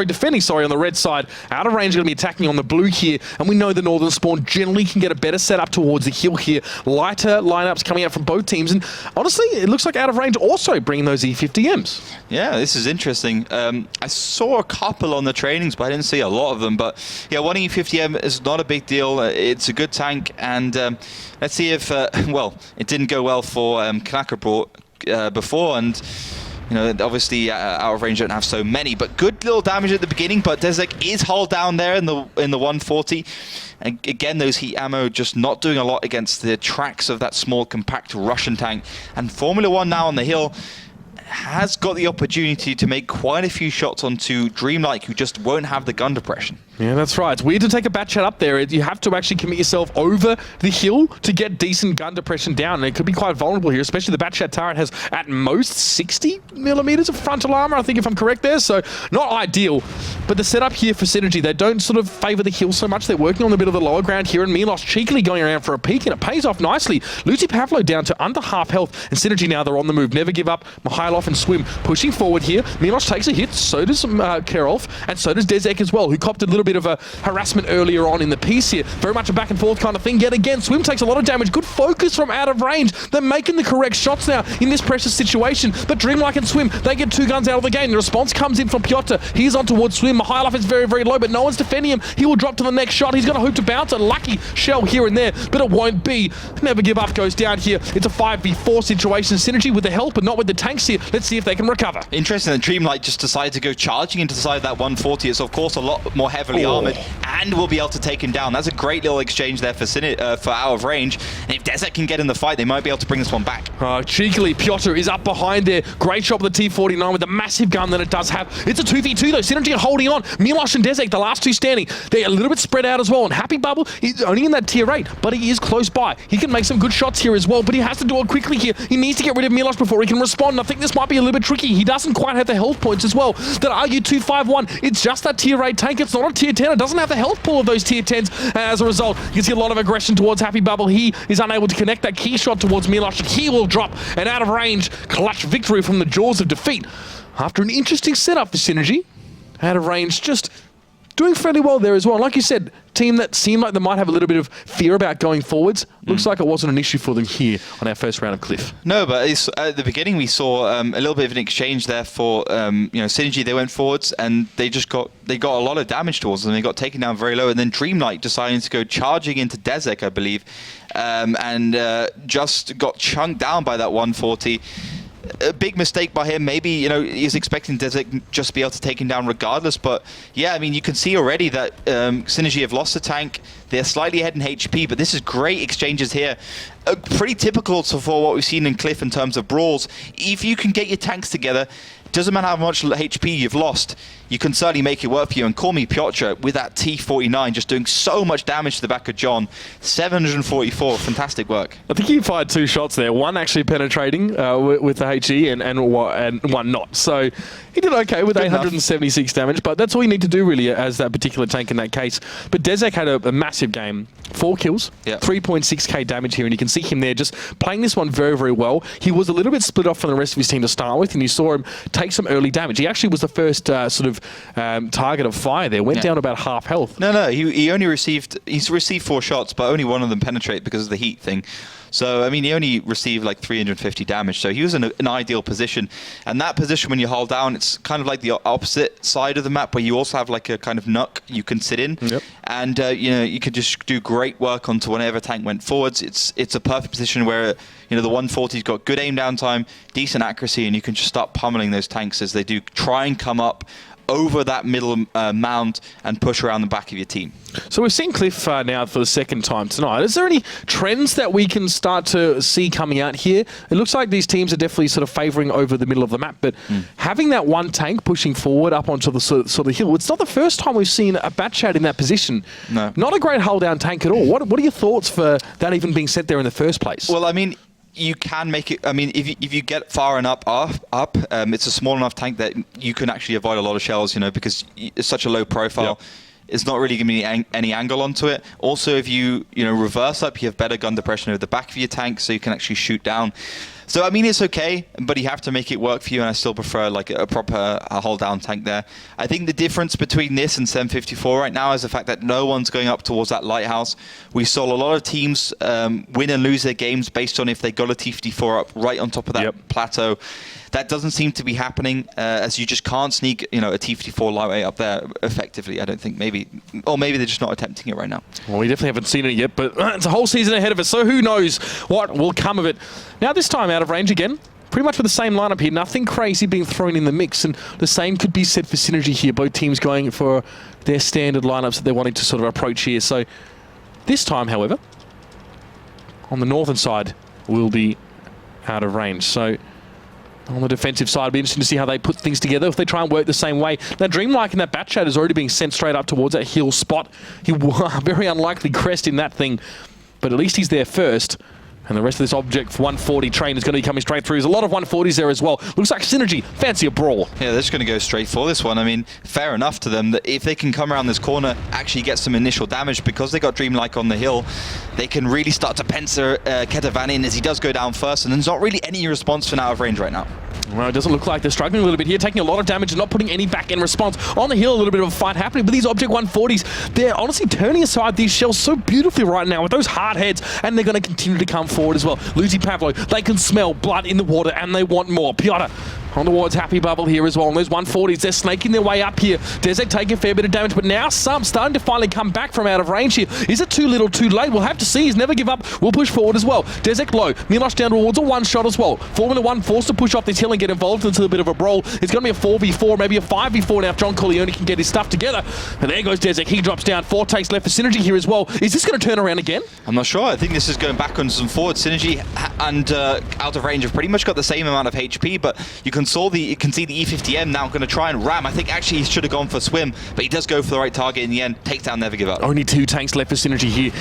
defending on the red side. Out of Range going to be attacking on the blue here, and we know the Northern Spawn generally can get a better setup towards the hill here. Lighter lineups coming out from both teams, and honestly, it looks like Out of Range also bringing those E50Ms. Yeah, this is interesting. I saw a couple on the trainings, but I didn't see a lot of them. But yeah, one E50M is not a big deal. It's a good tank, and let's see if, well, it didn't go well for Kanaka before, and you know, obviously Out of Range don't have so many, but good little damage at the beginning. But Dezek is hull down there in the 140, and again, those heat ammo just not doing a lot against the tracks of that small compact Russian tank. And Formula 1 now on the hill has got the opportunity to make quite a few shots onto Dreamlike, who just won't have the gun depression. Yeah, that's right. It's weird to take a bat shot up there. You have to actually commit yourself over the hill to get decent gun depression down, and it could be quite vulnerable here, especially the Batchat turret has at most 60 millimeters of frontal armor, I think, if I'm correct there, so not ideal. But the setup here for Synergy, they don't sort of favor the hill so much. They're working on a bit of the lower ground here, and Milos cheekily going around for a peek, and it pays off nicely. Lucy Pavlo down to under half health, and Synergy now they're on the move. Never give up. Mikhailov and Swim pushing forward here. Milos takes a hit, so does Kerolf, and so does Dezek as well, who copped a little bit of a harassment earlier on in the piece here. Very much a back and forth kind of thing. Yet again, Swim takes a lot of damage. Good focus from Out of Range. They're making the correct shots now in this precious situation. But Dreamlike and Swim, they get 2 guns out of the game. The response comes in from Piotr. He's on towards Swim. Mikhailov is very, very low, but no one's defending him. He will drop to the next shot. He's going to hope to bounce a lucky shell here and there, but it won't be. Never give up goes down here. It's a 5v4 situation. Synergy with the help, but not with the tanks here. Let's see if they can recover. Interesting that Dreamlike just decided to go charging into the side of that 140. It's of course a lot more heavily armored, and will be able to take him down. That's a great little exchange there for Out of Range. And if Desert can get in the fight, they might be able to bring this one back. Cheekily, Piotr is up behind there. Great shot with the T49 with the massive gun that it does have. It's a 2v2 though. Synergy are holding on. Milos and Desek, the last two standing. They're a little bit spread out as well. And Happy Bubble is only in that tier 8, but he is close by. He can make some good shots here as well, but he has to do it quickly here. He needs to get rid of Milos before he can respond. And I think this might be a little bit tricky. He doesn't quite have the health points as well. That argue 251. It's just that tier 8 tank. It's not a tier 10. It doesn't have the health pool of those tier 10s. As a result, you can see a lot of aggression towards Happy Bubble. He is unable to connect that key shot towards Milos, and he will drop an Out of Range clutch victory from the jaws of defeat. After an interesting setup for Synergy, Out of Range just doing fairly well there as well. Like you said, team that seemed like they might have a little bit of fear about going forwards. Looks like it wasn't an issue for them here on our first round of Cliff. No, but at the beginning we saw a little bit of an exchange there for Synergy. They went forwards and they got a lot of damage towards them. They got taken down very low, and then Dreamlight deciding to go charging into Dezek, I believe, and just got chunked down by that 140. a big mistake by him. Maybe, you know, he's expecting Desek just be able to take him down regardless. But yeah, I mean, you can see already that Synergy have lost the tank. They're slightly ahead in HP, but this is great exchanges here. Pretty typical for what we've seen in Cliff in terms of brawls. If you can get your tanks together, doesn't matter how much HP you've lost, you can certainly make it work for you. And call me Piotr with that T49 just doing so much damage to the back of John. 744, fantastic work. I think he fired 2 shots there, one actually penetrating with the HE and one not. So he did okay with 876 damage, but that's all you need to do really as that particular tank in that case. But Desek had a massive game. 4 kills, 3.6k damage here, and you can see him there just playing this one very, very well. He was a little bit split off from the rest of his team to start with, and you saw him take some early damage. He actually was the first target of fire there. Went down about half health. No, he only received 4 shots, but only one of them penetrate because of the heat thing. So, I mean, he only received like 350 damage. So he was in an ideal position. And that position, when you hold down, it's kind of like the opposite side of the map where you also have like a kind of nook you can sit in. Yep. And, you know, you could just do great work onto whenever tank went forwards. It's a perfect position where, you know, the 140's got good aim down time, decent accuracy, and you can just start pummeling those tanks as they do try and come up over that middle mound and push around the back of your team. So we've seen Cliff now for the second time tonight. Is there any trends that we can start to see coming out here? It looks like these teams are definitely sort of favouring over the middle of the map, but having that one tank pushing forward up onto the sort of hill, it's not the first time we've seen a Batchat in that position. No. Not a great hold down tank at all. What are your thoughts for that even being set there in the first place? Well, I mean, you can make it. I mean, if you get far enough up, it's a small enough tank that you can actually avoid a lot of shells, you know, because it's such a low profile. Yep. It's not really giving me any angle onto it. Also, if you reverse up, you have better gun depression over the back of your tank, so you can actually shoot down. So, I mean, it's okay, but you have to make it work for you, and I still prefer like a proper hold-down tank there. I think the difference between this and 754 right now is the fact that no one's going up towards that lighthouse. We saw a lot of teams win and lose their games based on if they got a T54 up right on top of that plateau. That doesn't seem to be happening, as you just can't sneak, a T54 lightweight up there effectively. I don't think, maybe they're just not attempting it right now. Well, we definitely haven't seen it yet, but it's a whole season ahead of us, so who knows what will come of it. Now this time out of range again, pretty much with the same lineup here, nothing crazy being thrown in the mix, and the same could be said for Synergy here. Both teams going for their standard lineups that they're wanting to sort of approach here. So this time, however, on the northern side, will be out of range. So on the defensive side, it'll be interesting to see how they put things together, if they try and work the same way. Now, Dreamlike in that Batchat is already being sent straight up towards that hill spot. He very unlikely crest in that thing, but at least he's there first. And the rest of this object for 140 train is going to be coming straight through. There's a lot of 140s there as well. Looks like Synergy fancy a brawl. Yeah, they're just going to go straight for this one. I mean, fair enough to them that if they can come around this corner, actually get some initial damage because they got Dreamlike on the hill, they can really start to pencil Ketavan in as he does go down first, and there's not really any response for now out of range right now. Well, it doesn't look like they're struggling a little bit here, taking a lot of damage and not putting any back-end response. On the hill, a little bit of a fight happening, but these Object 140s, they're honestly turning aside these shells so beautifully right now with those hard heads, and they're going to continue to come forward as well. Lucy Pavlo, they can smell blood in the water, and they want more. Piotr on towards Happy Bubble here as well. And those 140s, they're snaking their way up here. Desek taking a fair bit of damage, but now some starting to finally come back from out of range here. Is it too little, too late? We'll have to see. He's never give up. We'll push forward as well. Desek low. Milosh down towards a one-shot as well. Formula 1 forced to push off this hill and get involved into a bit of a brawl. It's going to be a 4v4, maybe a 5v4 now if John Corleone can get his stuff together. And there goes Desek. He drops down. 4 takes left for Synergy here as well. Is this going to turn around again? I'm not sure. I think this is going backwards and forwards. Synergy and out of range have pretty much got the same amount of HP, but you can see the E50M now going to try and ram. I think actually he should have gone for swim, but he does go for the right target in the end. Takes down Never Give Up. Only 2 tanks left for Synergy here.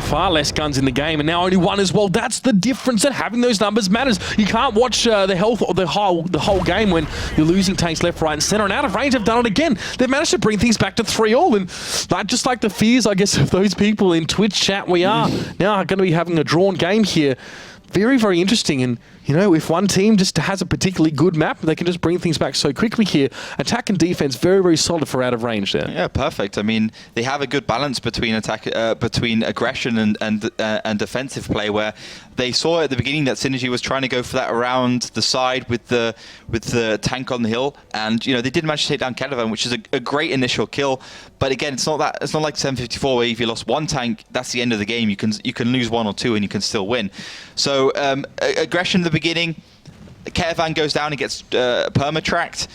Far less guns in the game, and now only 1 as well. That's the difference, that having those numbers matters. You can't watch the health or the whole game when you're losing tanks left, right, and center. And out of range, have done it again. They've managed to bring things back to 3-all, and just like the fears, I guess, of those people in Twitch chat, we are now going to be having a drawn game here. Very, very interesting. And, if one team just has a particularly good map, they can just bring things back so quickly here. Attack and defense, very, very solid for out of range there. Yeah, perfect. I mean, they have a good balance between between aggression and defensive play, where they saw at the beginning that Synergy was trying to go for that around the side with the tank on the hill, and they did manage to take down Ketavan, which is a great initial kill. But again, it's not like 754 where if you lost 1 tank, that's the end of the game. You can lose 1 or 2 and you can still win. So aggression at the beginning, Caravan goes down and gets perma-tracked.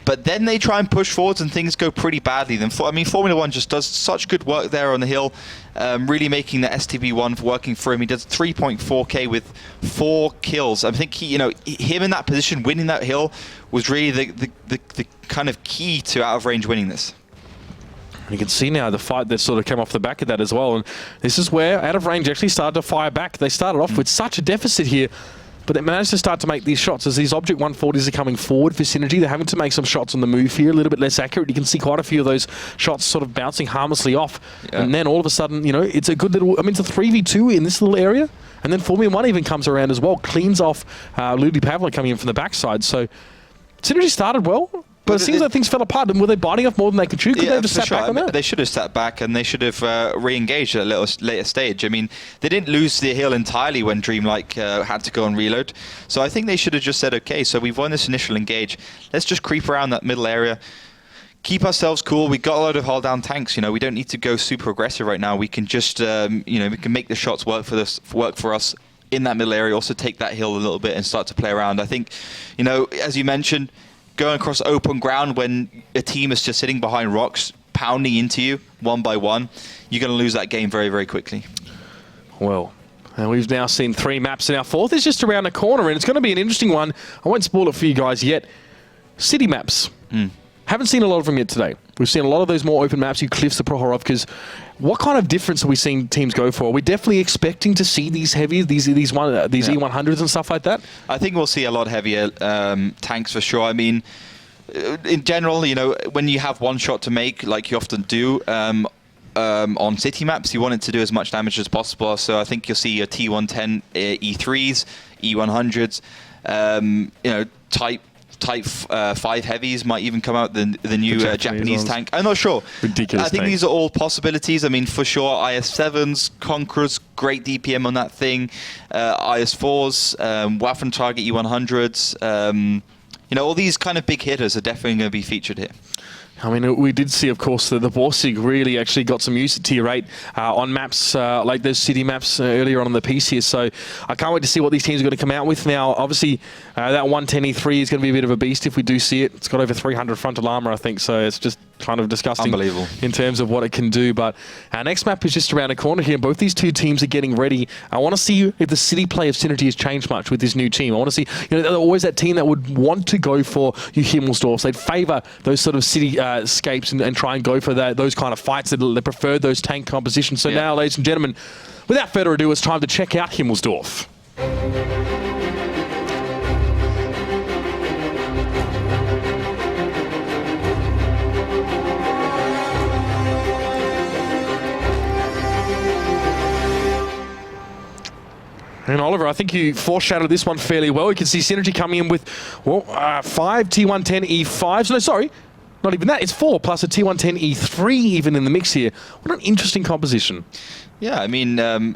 But then they try and push forwards and things go pretty badly. I mean, Formula 1 just does such good work there on the hill, really making the STB1 working for him. He does 3.4k with 4 kills. I think him in that position, winning that hill, was really the kind of key to out of range winning this. You can see now the fight that sort of came off the back of that as well. And this is where out of range actually started to fire back. They started off with such a deficit here, but they managed to start to make these shots as these Object 140s are coming forward for Synergy. They're having to make some shots on the move here, a little bit less accurate. You can see quite a few of those shots sort of bouncing harmlessly off. Yeah. And then all of a sudden, it's a good little, it's a 3v2 in this little area. And then Formula 1 even comes around as well, cleans off Ludi Pavla coming in from the backside. So Synergy started well. But it seems like things fell apart. And were they biting off more than they could chew? Could they have just sat back on that? They should have sat back and they should have re-engaged at a little later stage. I mean, they didn't lose the hill entirely when Dreamlike had to go and reload. So I think they should have just said, okay, so we've won this initial engage. Let's just creep around that middle area. Keep ourselves cool. We've got a lot of hull down tanks. We don't need to go super aggressive right now. We can just, we can make the shots work for us in that middle area. Also take that hill a little bit and start to play around. I think, as you mentioned, going across open ground when a team is just sitting behind rocks, pounding into you one by one, you're going to lose that game very, very quickly. Well, and we've now seen 3 maps, and our 4th is just around the corner, and it's going to be an interesting one. I won't spoil it for you guys yet. City maps. Haven't seen a lot of them yet today. We've seen a lot of those more open maps, you cliffs, the Prokhorovkas. What kind of difference are we seeing teams go for? Are we definitely expecting to see these heavier, these E100s and stuff like that? I think we'll see a lot heavier tanks for sure. I mean, in general, when you have one shot to make, like you often do on city maps, you want it to do as much damage as possible. So I think you'll see your T110 E3s, E100s, Type 5 heavies might even come out, the new Japanese tank. I'm not sure. Ridiculous. I think these are all possibilities. I mean, for sure, IS-7s, Conquerors, great DPM on that thing. IS-4s, Waffentarget E100s. All these kind of big hitters are definitely going to be featured here. I mean, we did see, of course, that the Borsig really actually got some use at Tier 8 on maps like those city maps earlier on the piece here. So I can't wait to see what these teams are going to come out with. Now, obviously, that 110 E3 is going to be a bit of a beast if we do see it. It's got over 300 frontal armor, I think, so it's just kind of disgusting. Unbelievable. In terms of what it can do. But our next map is just around the corner here. Both these two teams are getting ready. I want to see if the city play of Synergy has changed much with this new team. I want to see, always that team that would want to go for your Himmelsdorfs. They'd favour those sort of city escapes and try and go for those kind of fights. They prefer those tank compositions. So now, ladies and gentlemen, without further ado, it's time to check out Himmelsdorf. And Oliver, I think you foreshadowed this one fairly well. You can see Synergy coming in with 5 T110 E5s. No, sorry, not even that. It's 4 plus a T110 E3 even in the mix here. What an interesting composition. Yeah, I mean, a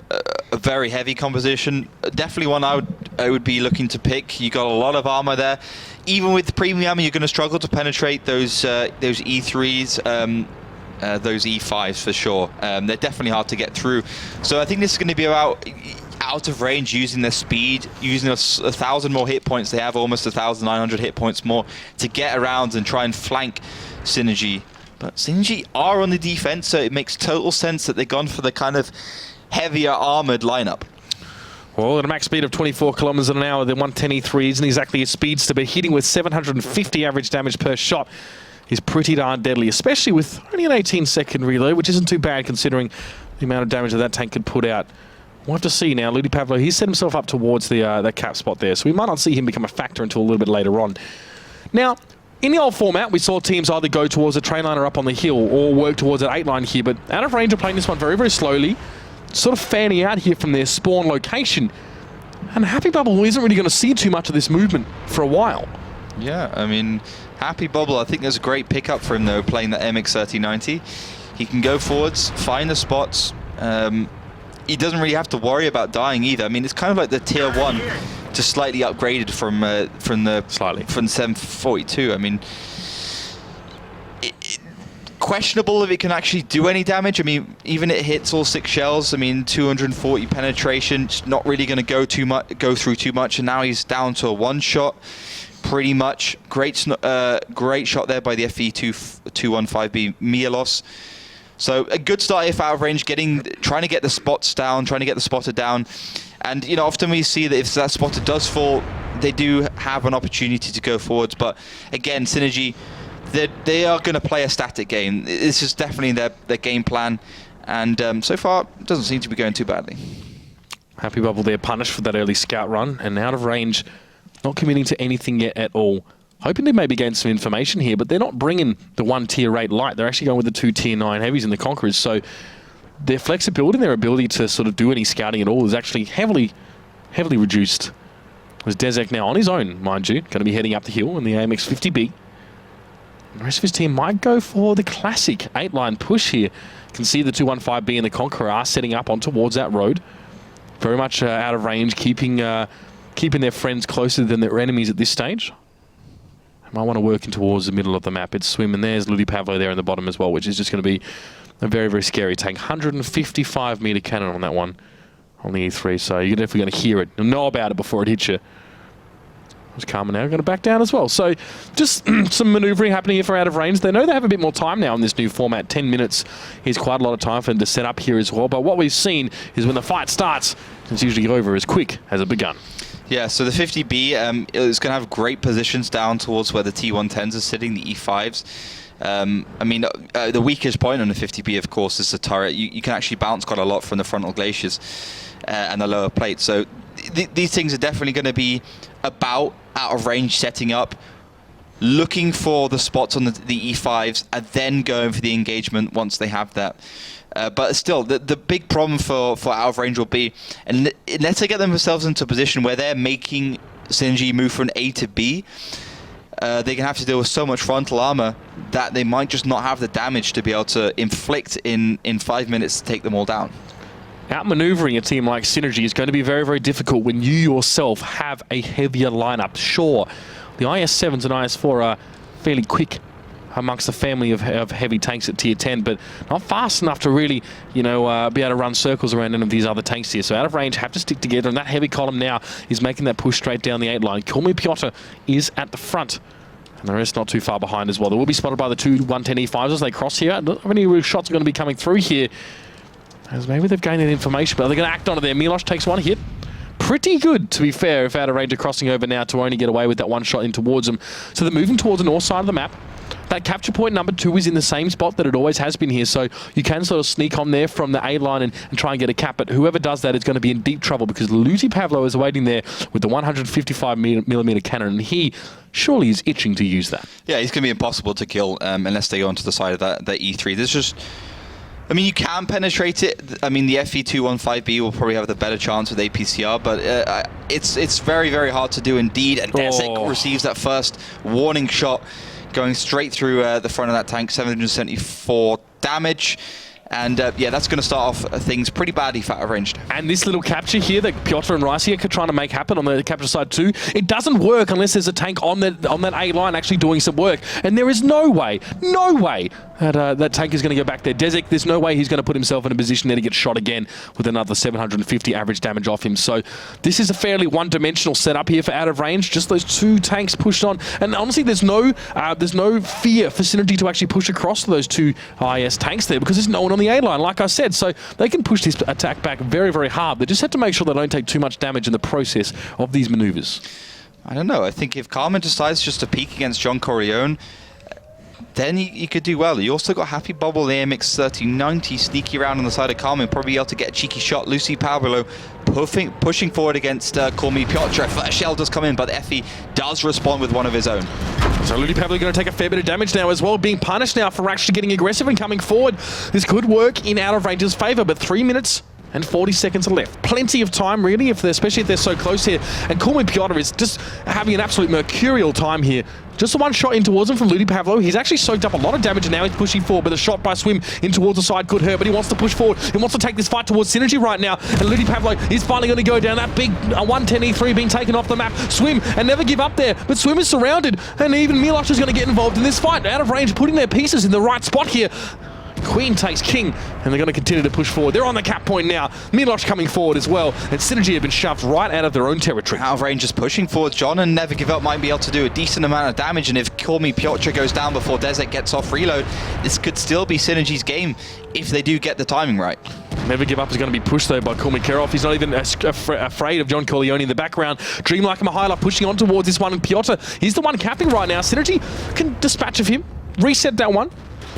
very heavy composition. Definitely one I would be looking to pick. You got a lot of armor there. Even with the premium, you're going to struggle to penetrate those E3s. Those E5s for sure. They're definitely hard to get through. So I think this is going to be about out of range, using their speed, using 1,000 more hit points. They have almost 1,900 hit points more to get around and try and flank Synergy. But Synergy are on the defense, so it makes total sense that they've gone for the kind of heavier armored lineup. Well, at a max speed of 24 kilometers an hour, the 110 E3 isn't exactly a speedster, but hitting with 750 average damage per shot is pretty darn deadly, especially with only an 18-second reload, which isn't too bad considering the amount of damage that tank could put out. We'll have to see now. Ludi Pavlo, he's set himself up towards the cap spot there, so we might not see him become a factor until a little bit later on. Now, in the old format, we saw teams either go towards a train liner up on the hill or work towards an 8 line here, but out of range are playing this one very, very slowly, sort of fanning out here from their spawn location. And Happy Bubble isn't really going to see too much of this movement for a while. Yeah, I mean, Happy Bubble, I think there's a great pickup for him, though, playing the MX-3090. He can go forwards, find the spots. He doesn't really have to worry about dying either. I mean, it's kind of like the Tier 1, just slightly upgraded from the 742. I mean, questionable if it can actually do any damage. I mean, even it hits all 6 shells. I mean, 240 penetration. It's not really going to go through too much. And now he's down to a 1 shot, pretty much. Great shot there by the FE215B Mielos. So a good start if out of range, trying to get the spots down, trying to get the spotter down. And you know, often we see that if that spotter does fall, they do have an opportunity to go forwards. But again, Synergy, they are going to play a static game. This is definitely their game plan, and so far it doesn't seem to be going too badly. Happy Bubble there, punished for that early scout run, and out of range, not committing to anything yet at all. Hoping they maybe gain some information here, but they're not bringing the 1 tier 8 light. They're actually going with the 2 tier 9 heavies and the Conquerors, so their flexibility and their ability to sort of do any scouting at all is actually heavily reduced. There's Dezek now on his own, mind you, going to be heading up the hill in the AMX 50B. The rest of his team might go for the classic 8-line push here. You can see the 215B and the Conqueror are setting up on towards that road. Very much out of range, keeping their friends closer than their enemies at this stage. Might want to work in towards the middle of the map. It's Swim, and there's Ludi Pavlo there in the bottom as well, which is just going to be a very, very scary tank. 155 meter cannon on that one on the E3, so you're definitely going to hear it. You'll know about it before it hits you. There's Karma now going to back down as well. So just some manoeuvring happening here for out of range. They know they have a bit more time now in this new format. 10 minutes is quite a lot of time for them to set up here as well. But what we've seen is when the fight starts, it's usually over as quick as it begun. Yeah, so the 50B is going to have great positions down towards where the T110s are sitting, the E5s. I mean, the weakest point on the 50B, of course, is the turret. You can actually bounce quite a lot from the frontal glaciers and the lower plate. So these things are definitely going to be about out of range setting up, looking for the spots on the E5s, and then going for the engagement once they have that. But still, the big problem for out of range will be, unless they get themselves into a position where they're making Synergy move from A to B, they're going to have to deal with so much frontal armor that they might just not have the damage to be able to inflict in 5 minutes to take them all down. Outmaneuvering a team like Synergy is going to be very, very difficult when you yourself have a heavier lineup. Sure, the IS-7s and IS-4 are fairly quick amongst the family of heavy tanks at tier 10, but not fast enough to really, be able to run circles around any of these other tanks here. So out of range, have to stick together, and that heavy column now is making that push straight down the 8 line. Call Me Piotr is at the front, and the rest not too far behind as well. They will be spotted by the 2 110 E5s as they cross here. Not have any real shots are going to be coming through here, as maybe they've gained that information, but they're going to act on it there. Milos takes 1 hit. Pretty good, to be fair, if out of range are crossing over now to only get away with that 1 shot in towards them. So they're moving towards the north side of the map. That capture point number 2 is in the same spot that it always has been here, so you can sort of sneak on there from the A line and try and get a cap, but whoever does that is going to be in deep trouble because Ludi Pavlo is waiting there with the 155mm cannon, and he surely is itching to use that. Yeah, he's going to be impossible to kill unless they go onto the side of that E3. There's just... I mean, you can penetrate it. I mean, the FE215B will probably have the better chance with APCR, but it's very, very hard to do indeed, and Dezek receives that first warning shot, going straight through the front of that tank, 774 damage. And yeah, that's going to start off things pretty badly for out of range. And this little capture here that Piotr and Rysiek are trying to make happen on the capture side too, it doesn't work unless there's a tank on that A line actually doing some work. And there is no way that that tank is going to go back there. Dezek, there's no way he's going to put himself in a position there to get shot again with another 750 average damage off him. So this is a fairly one-dimensional setup here for out of range. Just those 2 tanks pushed on. And honestly, there's no fear for Synergy to actually push across to those 2 IS tanks there because there's no one on the A line, like I said. So they can push this attack back very, very hard. They just have to make sure they don't take too much damage in the process of these maneuvers. I don't know. I think if Carmen decides just to peek against John Corleone, then he could do well. You also got Happy Bubble, the AMX 3090, sneaky around on the side of Carmen, probably able to get a cheeky shot. Lucy Pablo pushing forward against Call Me Piotr. A shell does come in, but Effie does respond with one of his own. So Ludi Pavlo going to take a fair bit of damage now as well, being punished now for actually getting aggressive and coming forward. This could work in out of range's favour, but 3 minutes and 40 seconds left. Plenty of time, really, especially if they're so close here. And Call Me Piotr is just having an absolute mercurial time here. Just the one shot in towards him from Ludi Pavlo. He's actually soaked up a lot of damage, and now he's pushing forward. But the shot by Swim in towards the side could hurt, but he wants to push forward. He wants to take this fight towards Synergy right now. And Ludi Pavlo is finally going to go down. That big 110 E3 being taken off the map. Swim, and never give up there. But Swim is surrounded, and even Miloš is going to get involved in this fight. Out of range, putting their pieces in the right spot here. Queen takes King, and they're going to continue to push forward. They're on the cap point now. Miloš coming forward as well, and Synergy have been shoved right out of their own territory. Out of range is pushing forward. John and Never Give Up might be able to do a decent amount of damage, and if Call Me Piotr goes down before Desek gets off reload, this could still be Synergy's game if they do get the timing right. Never Give Up is going to be pushed, though, by Kurmikarov. He's not even afraid of John Corleone in the background. Dreamlike and Mihailov pushing on towards this one, and Piotr, he's the one capping right now. Synergy can dispatch of him, reset that one.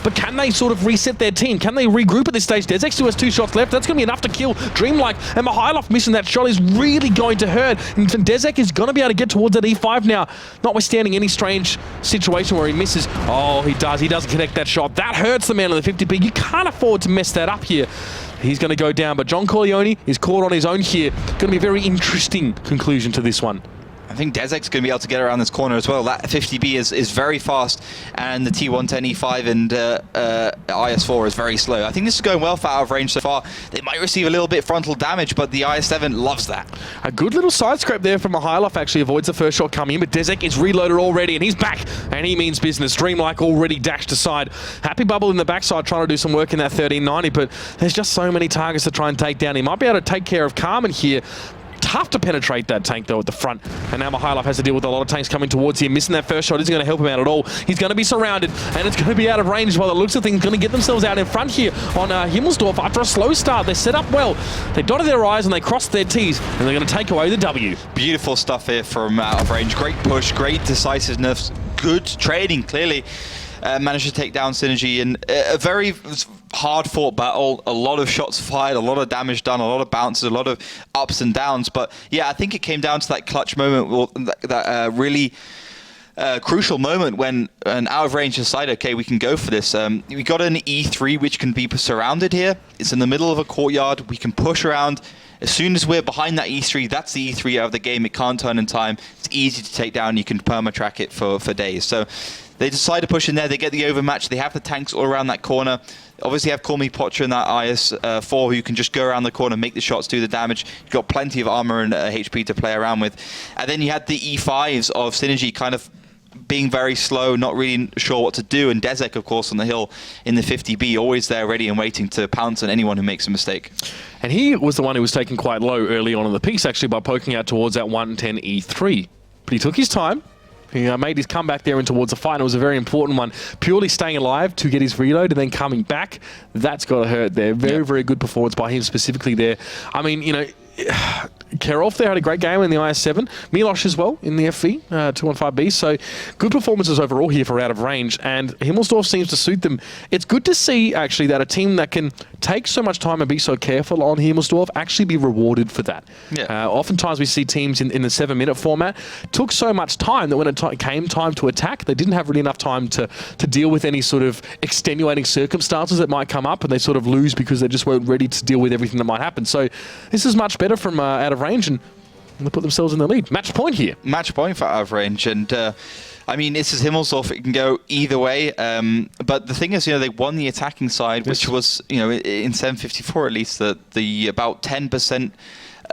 But can they sort of reset their team? Can they regroup at this stage? Desek still has 2 shots left. That's going to be enough to kill Dreamlike. And Mihailov missing that shot is really going to hurt. And Desek is going to be able to get towards that E5 now, notwithstanding any strange situation where he misses. Oh, he does. He doesn't connect that shot. That hurts the man on the 50p. You can't afford to mess that up here. He's going to go down. But John Corleone is caught on his own here. Going to be a very interesting conclusion to this one. I think Desek's going to be able to get around this corner as well. That 50B is very fast, and the T110 E5 and IS4 is very slow. I think this is going well for out of range so far. They might receive a little bit frontal damage, but the IS7 loves that. A good little side scrape there from Mihailov, actually avoids the first shot coming in, but Desek is reloaded already, and he's back, and he means business. Dreamlike already dashed aside. Happy Bubble in the backside trying to do some work in that 1390, but there's just so many targets to try and take down. He might be able to take care of Carmen here. Tough to penetrate that tank, though, at the front. And now Mihailov has to deal with a lot of tanks coming towards him. Missing that first shot isn't going to help him out at all. He's going to be surrounded, and it's going to be out of range by the looks of things. Going to get themselves out in front here on Himmelsdorf after a slow start. They're set up well. They dotted their I's and they crossed their T's, and they're going to take away the W. Beautiful stuff here from out of range. Great push, great decisiveness, good trading, clearly. Managed to take down Synergy in a very hard-fought battle. A lot of shots fired, a lot of damage done, a lot of bounces, a lot of ups and downs. But yeah, I think it came down to that clutch moment, that really crucial moment when an out-of-range decided, okay, we can go for this. We got an E3 which can be surrounded here. It's in the middle of a courtyard. We can push around. As soon as we're behind that E3, that's the E3 out of the game. It can't turn in time. It's easy to take down. You can perma-track it for days. So they decide to push in there. They get the overmatch. They have the tanks all around that corner. Obviously, have Call Me Piotr in that IS-4 who can just go around the corner, make the shots, do the damage. You've got plenty of armor and HP to play around with. And then you had the E5s of Synergy kind of being very slow, not really sure what to do. And Desek, of course, on the hill in the 50B, always there ready and waiting to pounce on anyone who makes a mistake. And he was the one who was taken quite low early on in the piece, actually, by poking out towards that 110 E3. But he took his time. He made his comeback there and towards the fight. It was a very important one. Purely staying alive to get his reload and then coming back. That's got to hurt there. Very, very good performance by him specifically there. I mean, you know, Karolf there had a great game in the IS-7. Miloš as well in the FV, 215B. So good performances overall here for out of range. And Himmelsdorf seems to suit them. It's good to see, actually, that a team that can take so much time and be so careful on Himmelsdorf actually be rewarded for that. Yeah. Oftentimes we see teams in the 7-minute format took so much time that when it came time to attack, they didn't have really enough time to deal with any sort of extenuating circumstances that might come up, and they sort of lose because they just weren't ready to deal with everything that might happen. So this is much better from out of range, and they put themselves in the lead. Match point here. Match point for out of range, and I mean, this is Himmelsdorf. It can go either way, but the thing is, you know, they won the attacking side, which was, you know, in 754 at least, the about 10%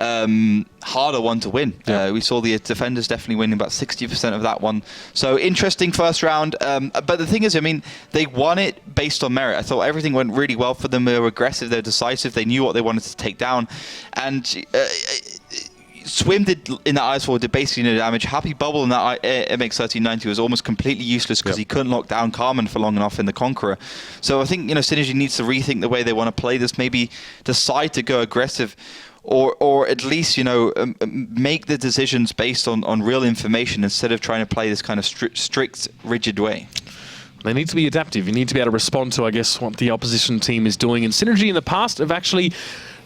harder one to win. Yeah. We saw the defenders definitely winning about 60% of that one. So interesting first round. But the thing is, I mean, they won it based on merit. I thought everything went really well for them. They were aggressive, they were decisive, they knew what they wanted to take down. And Swim did in that IS-4 did basically no damage. Happy Bubble in that MX-1390 was almost completely useless because he couldn't lock down Carmen for long enough in the Conqueror. So I think, you know, Synergy needs to rethink the way they want to play this. Maybe decide to go aggressive, or at least, you know, make the decisions based on real information instead of trying to play this kind of strict, rigid way. They need to be adaptive. You need to be able to respond to, I guess, what the opposition team is doing. And Synergy in the past have actually,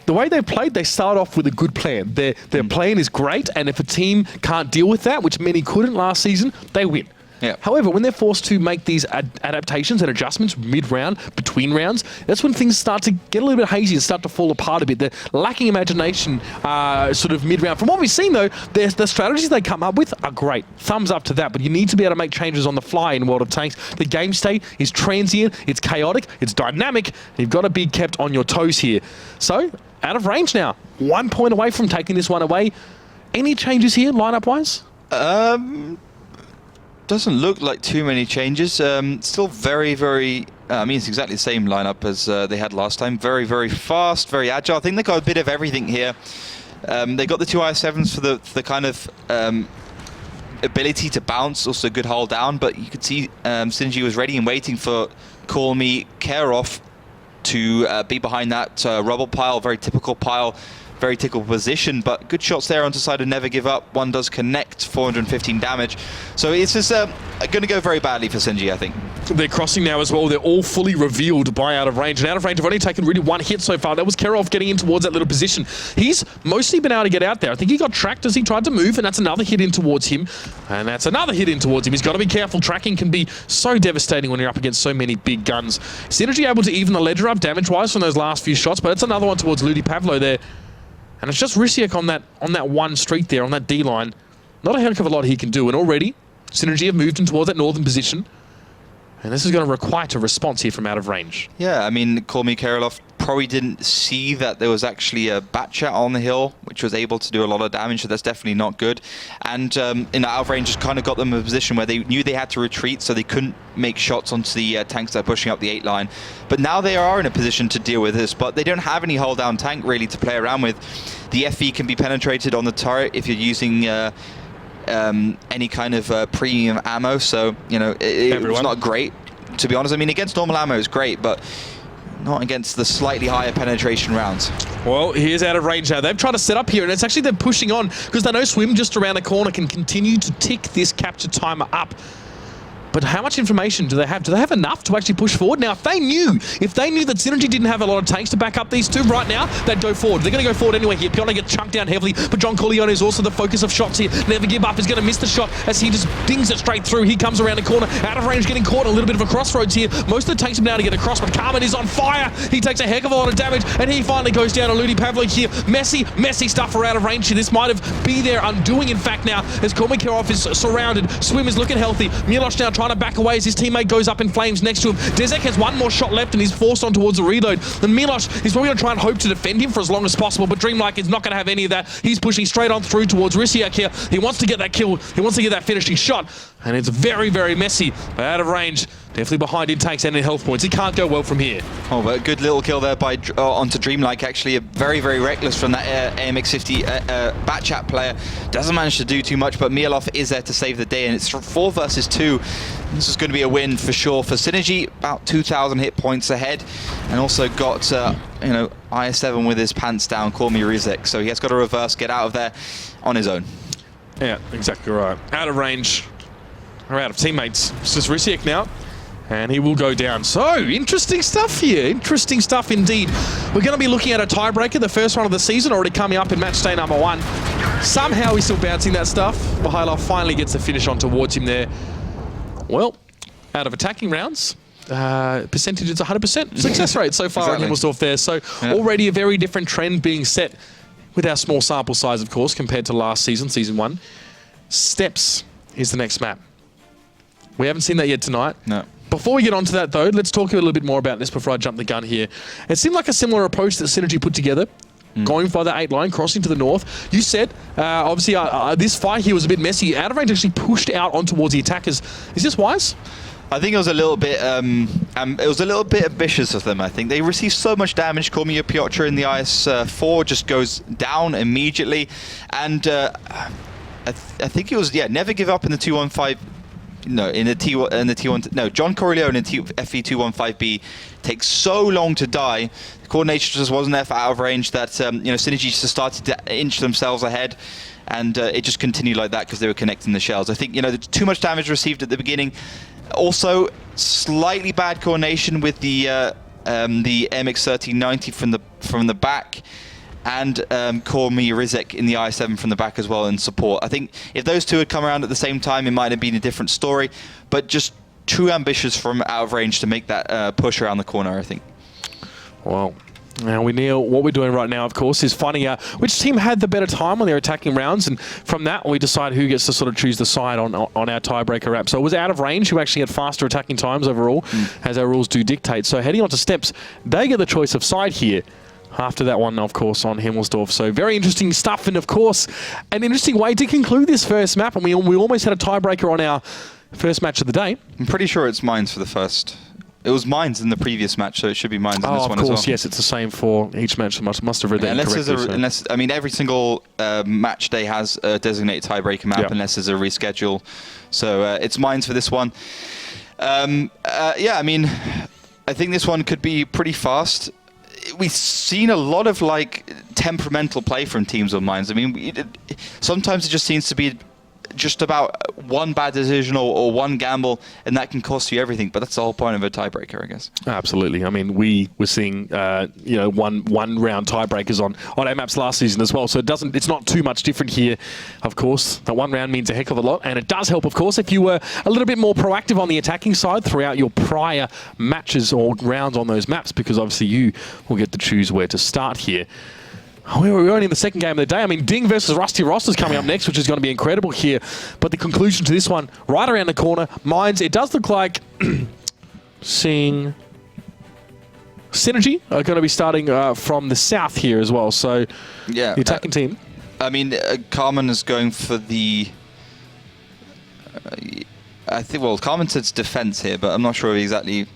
the way they played, they start off with a good plan. Their plan is great, and if a team can't deal with that, which many couldn't last season, they win. Yeah. However, when they're forced to make these adaptations and adjustments mid-round, between rounds, that's when things start to get a little bit hazy and start to fall apart a bit. They're lacking imagination sort of mid-round. From what we've seen, though, the strategies they come up with are great. Thumbs up to that, but you need to be able to make changes on the fly in World of Tanks. The game state is transient, it's chaotic, it's dynamic, and you've got to be kept on your toes here. So, out of range now. 1 point away from taking this one away. Any changes here, lineup-wise? Doesn't look like too many changes. Still very, very... I mean, it's exactly the same lineup as they had last time. Very, very fast, very agile. I think they got a bit of everything here. They got the 2 IS-7s for the kind of ability to bounce, also good hull down, but you could see Synergy was ready and waiting for Call Me Karov to be behind that rubble pile, very typical pile, very typical position, but good shots there onto side of Never Give Up. One does connect, 415 damage. So it's just going to go very badly for Synergy, I think. They're crossing now as well. They're all fully revealed by Out of Range. And Out of Range have only taken really 1 hit so far. That was Karov getting in towards that little position. He's mostly been able to get out there. I think he got tracked as he tried to move, and that's another hit in towards him. And that's another hit in towards him. He's got to be careful. Tracking can be so devastating when you're up against so many big guns. Synergy able to even the ledger up damage-wise from those last few shots, but it's another one towards Ludi Pavlo there. And it's just Rysiek on that one street there, on that D-line. Not a heck of a lot he can do. And already, Synergy have moved in towards that northern position. And this is going to require a response here from Out of Range. Yeah, I mean, Call Me Karolov probably didn't see that there was actually a Batchat on the hill, which was able to do a lot of damage, so that's definitely not good. And in Out of Range just kind of got them in a position where they knew they had to retreat, so they couldn't make shots onto the tanks that are pushing up the 8 line. But now they are in a position to deal with this, but they don't have any hull down tank really to play around with. The FE can be penetrated on the turret if you're using any kind of premium ammo, so you know it's not great, to be honest. I mean, against normal ammo it's great, but not against the slightly higher penetration rounds. Well, here's Out of Range now. They've tried to set up here, and it's actually they're pushing on because they know Swim just around the corner can continue to tick this capture timer up. But how much information do they have? Do they have enough to actually push forward? Now, if they knew that Synergy didn't have a lot of tanks to back up these two right now, they'd go forward. They're going to go forward anyway here. Piotr gets chunked down heavily, but John Corleone is also the focus of shots here. Never Give Up is going to miss the shot as he just dings it straight through. He comes around the corner. Out of Range getting caught in a little bit of a crossroads here. Most of the tanks have been able to get across, but Carmen is on fire. He takes a heck of a lot of damage, and he finally goes down on Ludi Pavlo here. Messy stuff for Out of Range here. This might have been their undoing, in fact, now, as Kormikarov is surrounded. Swim is looking healthy. Milosh now trying to back away as his teammate goes up in flames next to him. Dezek has one more shot left and he's forced on towards the reload. And Milosh is probably going to try and hope to defend him for as long as possible, but Dreamlike is not going to have any of that. He's pushing straight on through towards Rysiek here. He wants to get that kill. He wants to get that finishing shot. And it's very, very messy. But Out of Range, definitely behind in tanks and in health points. It can't go well from here. Oh, but a good little kill there by onto Dreamlike. Actually, a very, very reckless from that AMX-50 Batchat player. Doesn't manage to do too much, but Mielov is there to save the day, and it's 4 versus 2. This is going to be a win for sure for Synergy. About 2,000 hit points ahead, and also got IS-7 with his pants down. Call me Rysiek, so he has got to reverse, get out of there on his own. Yeah, exactly right. Out of range. We're out of teammates. It's just Rysiek now. And he will go down. So, interesting stuff here. Interesting stuff indeed. We're going to be looking at a tiebreaker, the first one of the season, already coming up in match day number 1. Somehow he's still bouncing that stuff. Mihailov finally gets the finish on towards him there. Well, out of attacking rounds, percentage is 100% success rate so far in Himmelsdorf there. So, already a very different trend being set with our small sample size, of course, compared to last season, season 1. Steps is the next map. We haven't seen that yet tonight. No. Before we get on to that, though, let's talk a little bit more about this before I jump the gun here. It seemed like a similar approach that Synergy put together, going by the 8 line, crossing to the north. You said, obviously, this fight here was a bit messy. Out of Range actually pushed out on towards the attackers. Is this wise? I think it was a little bit ambitious of them. I think they received so much damage. Call me a Piotr in the IS-4 just goes down immediately, and I think it was Never Give Up in the 215. No, in the T1. No, John Corleone in FE215B takes so long to die. The coordination just wasn't there for Out of Range that Synergy just started to inch themselves ahead, and it just continued like that because they were connecting the shells. I think there's too much damage received at the beginning. Also, slightly bad coordination with the MX-1390 from the back. and Kormi Rizek in the I7 from the back as well in support. I think if those two had come around at the same time, it might have been a different story, but just too ambitious from out of range to make that push around the corner, I think. Well, now what we're doing right now, of course, is finding out which team had the better time when they're attacking rounds, and from that we decide who gets to sort of choose the side on our tiebreaker app. So it was out of range who actually had faster attacking times overall, as our rules do dictate. So heading on to steps, they get the choice of side here. After that one, of course, on Himmelsdorf. So very interesting stuff, and of course, an interesting way to conclude this first map. And we almost had a tiebreaker on our first match of the day. I'm pretty sure it's Mines for the first. It was Mines in the previous match, so it should be Mines in this one as well. Of course, yes, it's the same for each match. Must have read that correctly. Unless, I mean, every single match day has a designated tiebreaker map, unless there's a reschedule. So it's Mines for this one. Yeah, I mean, I think this one could be pretty fast. We've seen a lot of like temperamental play from teams on Mines. I mean, sometimes it just seems to be just about one bad decision or one gamble, and that can cost you everything. But that's the whole point of a tiebreaker, I guess. Absolutely. I mean, we were seeing one round tiebreakers on our maps last season as well. So it's not too much different here. Of course, that one round means a heck of a lot, and it does help, of course, if you were a little bit more proactive on the attacking side throughout your prior matches or rounds on those maps, because obviously you will get to choose where to start here. We're only in the second game of the day. I mean, Ding versus Rusty Ross is coming up next, which is going to be incredible here. But the conclusion to this one, right around the corner, Mines, it does look like seeing Synergy are going to be starting from the south here as well. So, yeah, the attacking team. I mean, Carmen is going for the... I think, well, Carmen says defense here, but I'm not sure exactly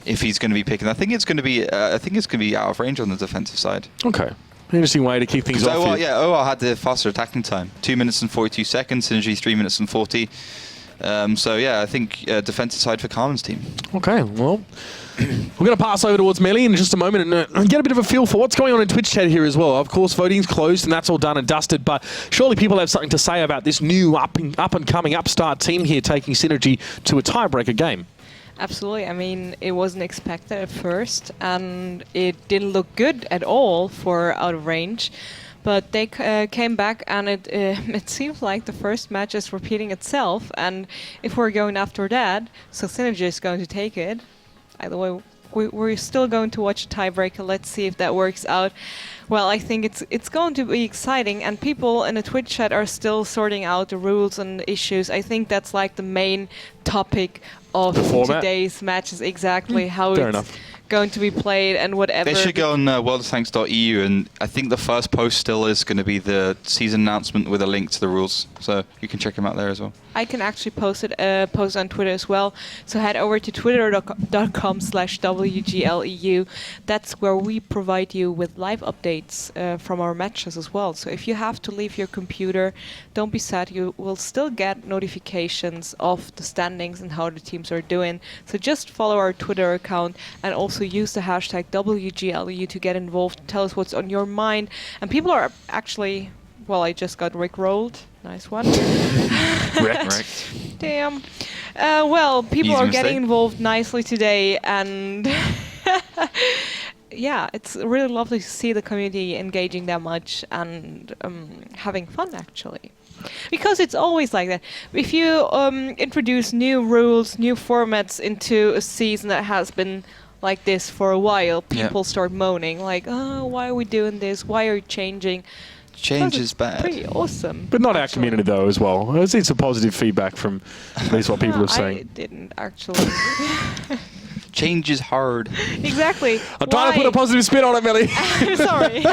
if he's going to be picking. I think it's going to be out of range on the defensive side. Okay. Interesting way to keep things off here. Yeah, OR had the faster attacking time. 2 minutes and 42 seconds, Synergy 3 minutes and 40. So yeah, I think defensive side for Carmen's team. Okay, well, we're going to pass over towards Melly in just a moment and get a bit of a feel for what's going on in Twitch chat here as well. Of course, voting's closed and that's all done and dusted, but surely people have something to say about this new up and coming upstart team here taking Synergy to a tiebreaker game. Absolutely. I mean, it wasn't expected at first, and it didn't look good at all for out of range. But they came back, and it seems like the first match is repeating itself. And if we're going after that, so Synergy is going to take it. Either way, we're still going to watch a tiebreaker. Let's see if that works out. Well, I think it's going to be exciting, and people in the Twitch chat are still sorting out the rules and issues. I think that's like the main topic of today's matches, exactly how it's going to be played and whatever. They should go on worldoftanks.eu, and I think the first post still is going to be the season announcement with a link to the rules, so you can check them out there as well. I can actually post on Twitter as well, so head over to twitter.com/WGLEU. That's where we provide you with live updates from our matches as well. So if you have to leave your computer, don't be sad, you will still get notifications of the standings and how the teams are doing. So just follow our Twitter account and also use the hashtag WGLEU to get involved, tell us what's on your mind. And people are actually, well, I just got rickrolled. Nice one. Wrecked. Damn. Well, people Easy are mistake. getting involved nicely today, and yeah, it's really lovely to see the community engaging that much and having fun, actually. Because it's always like that. If you introduce new rules, new formats into a season that has been like this for a while, people start moaning, like, oh, why are we doing this? Why are you changing? Change is bad. Pretty awesome. But not our community, though, as well. I've seen some positive feedback from at least what people are saying. I didn't, actually. Change is hard. Exactly. I'm trying to put a positive spin on it, Melly. I'm sorry.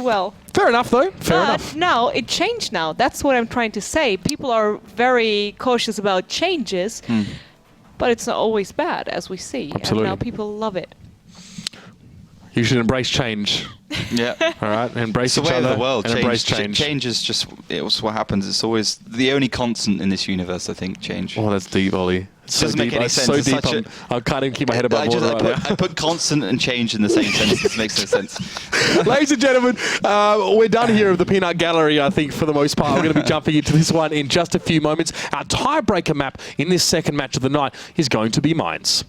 Well. Fair enough, though. Fair enough. Now, it changed now. That's what I'm trying to say. People are very cautious about changes, but it's not always bad, as we see. Absolutely. And now people love it. You should embrace change. Yeah. All right? Embrace It's each the way other of the world. and embrace change. Change is just what happens. It's always the only constant in this universe, I think, change. Oh, that's deep, Ollie. It's so Doesn't make deep. any It's sense. so It's deep. such I can't even keep my head above water right now. I put constant and change in the same sentence. It makes no sense. Ladies and gentlemen, we're done here of the Peanut Gallery, I think, for the most part. We're going to be jumping into this one in just a few moments. Our tiebreaker map in this second match of the night is going to be Mines.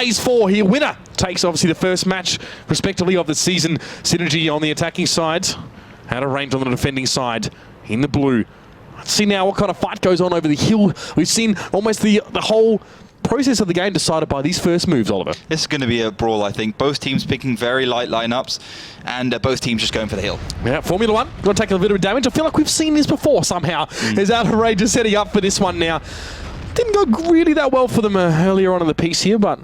phase 4 here. Winner takes obviously the first match, respectively, of the season. Synergy on the attacking side, out of range on the defending side, in the blue. Let's see now what kind of fight goes on over the hill. We've seen almost the whole process of the game decided by these first moves, Oliver. This is going to be a brawl, I think. Both teams picking very light lineups, and both teams just going for the hill. Yeah, Formula 1, going to take a little bit of damage. I feel like we've seen this before somehow. Is Out of Range just setting up for this one now. Didn't go really that well for them earlier on in the piece here, but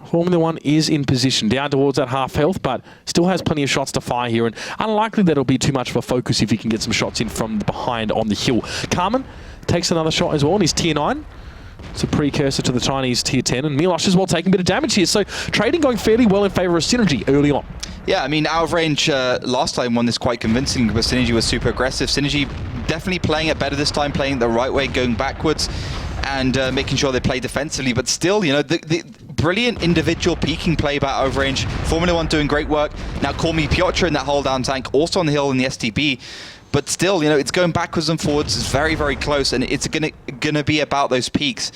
Formula 1 is in position, down towards that half health, but still has plenty of shots to fire here, and unlikely that it'll be too much of a focus if he can get some shots in from behind on the hill. Carmen takes another shot as well, and he's tier 9. It's a precursor to the Chinese tier 10, and Milosh as well taking a bit of damage here. So trading going fairly well in favour of Synergy early on. Yeah, I mean, Out of Range last time won this quite convincing because Synergy was super aggressive. Synergy definitely playing it better this time, playing it the right way, going backwards and making sure they play defensively. But still, you know, the brilliant individual peaking play by Out of Range. Formula 1 doing great work. Now call me Piotr in that hold down tank, also on the hill in the STB. But still, you know, it's going backwards and forwards. It's very, very close, and it's gonna be about those peaks.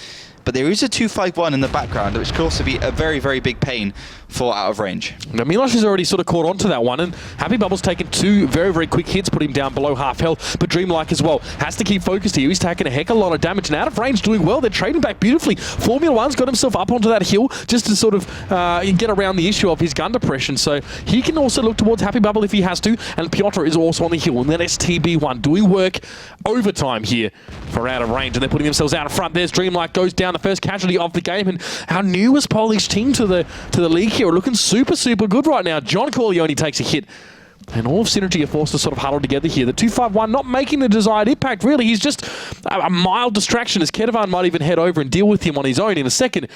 But there is a 251 in the background, which could also be a very, very big pain for Out of Range. Now, Milosh has already sort of caught on to that one, and Happy Bubble's taken 2 very, very quick hits, put him down below half health, but Dreamlike as well has to keep focused here. He's taking a heck of a lot of damage, and Out of Range doing well. They're trading back beautifully. Formula 1's got himself up onto that hill just to sort of get around the issue of his gun depression, so he can also look towards Happy Bubble if he has to, and Piotr is also on the hill, and then STB1 doing work overtime here for Out of Range, and they're putting themselves out in front. There's Dreamlike, goes down, the first casualty of the game, and our newest Polish team to the league here are looking super, super good right now. John Corleone takes a hit, and all of Synergy are forced to sort of huddle together here. The 251 not making the desired impact, really. He's just a mild distraction, as Ketevan might even head over and deal with him on his own in a second.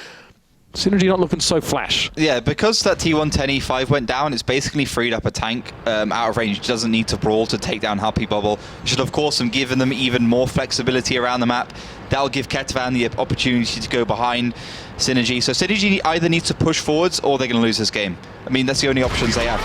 Synergy not looking so flash. Yeah, because that T110 E5 went down, it's basically freed up a tank Out of Range. Doesn't need to brawl to take down Happy Bubble. Should, of course, have given them even more flexibility around the map. That'll give Ketevan the opportunity to go behind Synergy. So Synergy either needs to push forwards or they're going to lose this game. I mean, that's the only options they have.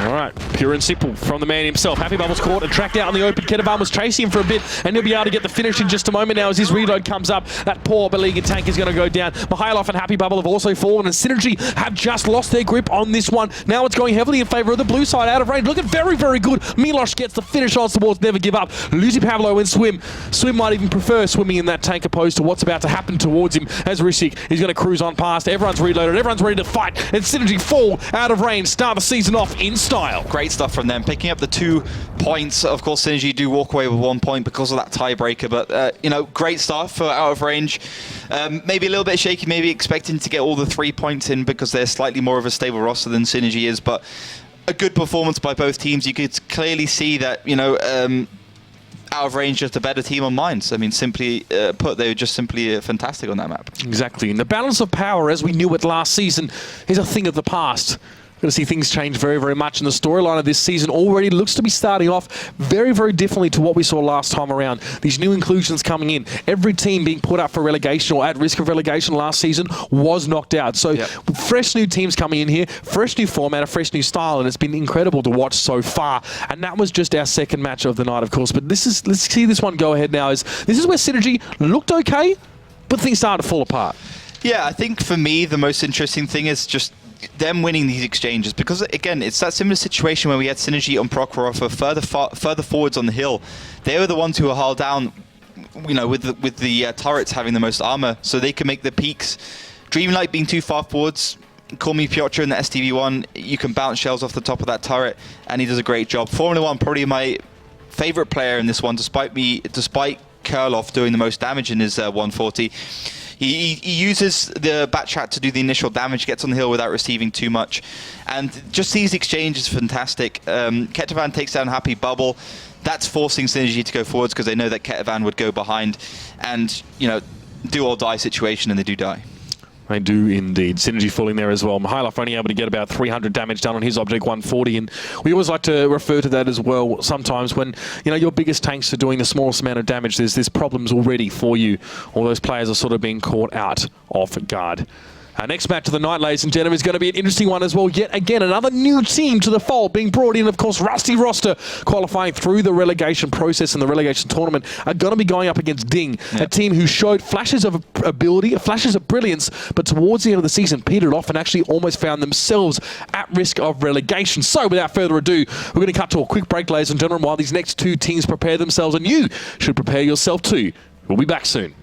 All right, pure and simple from the man himself. Happy Bubble's caught and tracked out in the open. Ketevan was chasing him for a bit, and he'll be able to get the finish in just a moment now as his reload comes up. That poor beleaguered tank is going to go down. Mihailov and Happy Bubble have also fallen, and Synergy have just lost their grip on this one. Now it's going heavily in favour of the blue side. Out of Range, looking very, very good. Milosh gets the finish on towards Never Give Up. Lucy Pavlo and Swim. Swim might even prefer swimming in that tank opposed to what's about to happen towards him as Rishik is going to cruise on past. Everyone's reloaded, everyone's ready to fight, and Synergy fall Out of Range, start the season off in style. Great stuff from them, picking up the 2 points. Of course, Synergy do walk away with 1 point because of that tiebreaker, but you know, great stuff for Out of Range. Maybe a little bit shaky, maybe expecting to get all the 3 points in because they're slightly more of a stable roster than Synergy is, but a good performance by both teams. You could clearly see that, you know, Out of Range just a better team on mines. I mean, simply put, they were just simply fantastic on that map. Exactly, and the balance of power, as we knew it last season, is a thing of the past. We're going to see things change very, very much, and the storyline of this season already looks to be starting off very, very differently to what we saw last time around. These new inclusions coming in, every team being put up for relegation or at risk of relegation last season was knocked out. So fresh new teams coming in here, fresh new format, a fresh new style, and it's been incredible to watch so far. And that was just our second match of the night, of course. But this is, let's see this one go ahead now. This is where Synergy looked okay, but things started to fall apart. Yeah, I think for me, the most interesting thing is just them winning these exchanges, because again, it's that similar situation where we had Synergy on Prokhorovka further forwards on the hill. They were the ones who were hulled down, you know, with the turrets having the most armor, so they can make the peaks. Dreamlight being too far forwards, call me Piotr in the STV1, you can bounce shells off the top of that turret, and he does a great job. Formula 1 probably my favorite player in this one, despite Kurloff doing the most damage in his 140. He uses the backtrack to do the initial damage, gets on the hill without receiving too much. And just these exchanges are fantastic. Ketevan takes down Happy Bubble. That's forcing Synergy to go forwards because they know that Ketevan would go behind. And, you know, do or die situation, and they do die. They do indeed. Synergy falling there as well. Mihailov only able to get about 300 damage done on his Object 140, and we always like to refer to that as well sometimes when, you know, your biggest tanks are doing the smallest amount of damage. There's problems already for you. All those players are sort of being caught out off guard. Our next match of the night, ladies and gentlemen, is going to be an interesting one as well. Yet again, another new team to the fold being brought in. Of course, Rusty Roster qualifying through the relegation process and the relegation tournament are going to be going up against Ding, a team who showed flashes of ability, flashes of brilliance, but towards the end of the season petered off and actually almost found themselves at risk of relegation. So without further ado, we're going to cut to a quick break, ladies and gentlemen, while these next two teams prepare themselves, and you should prepare yourself too. We'll be back soon.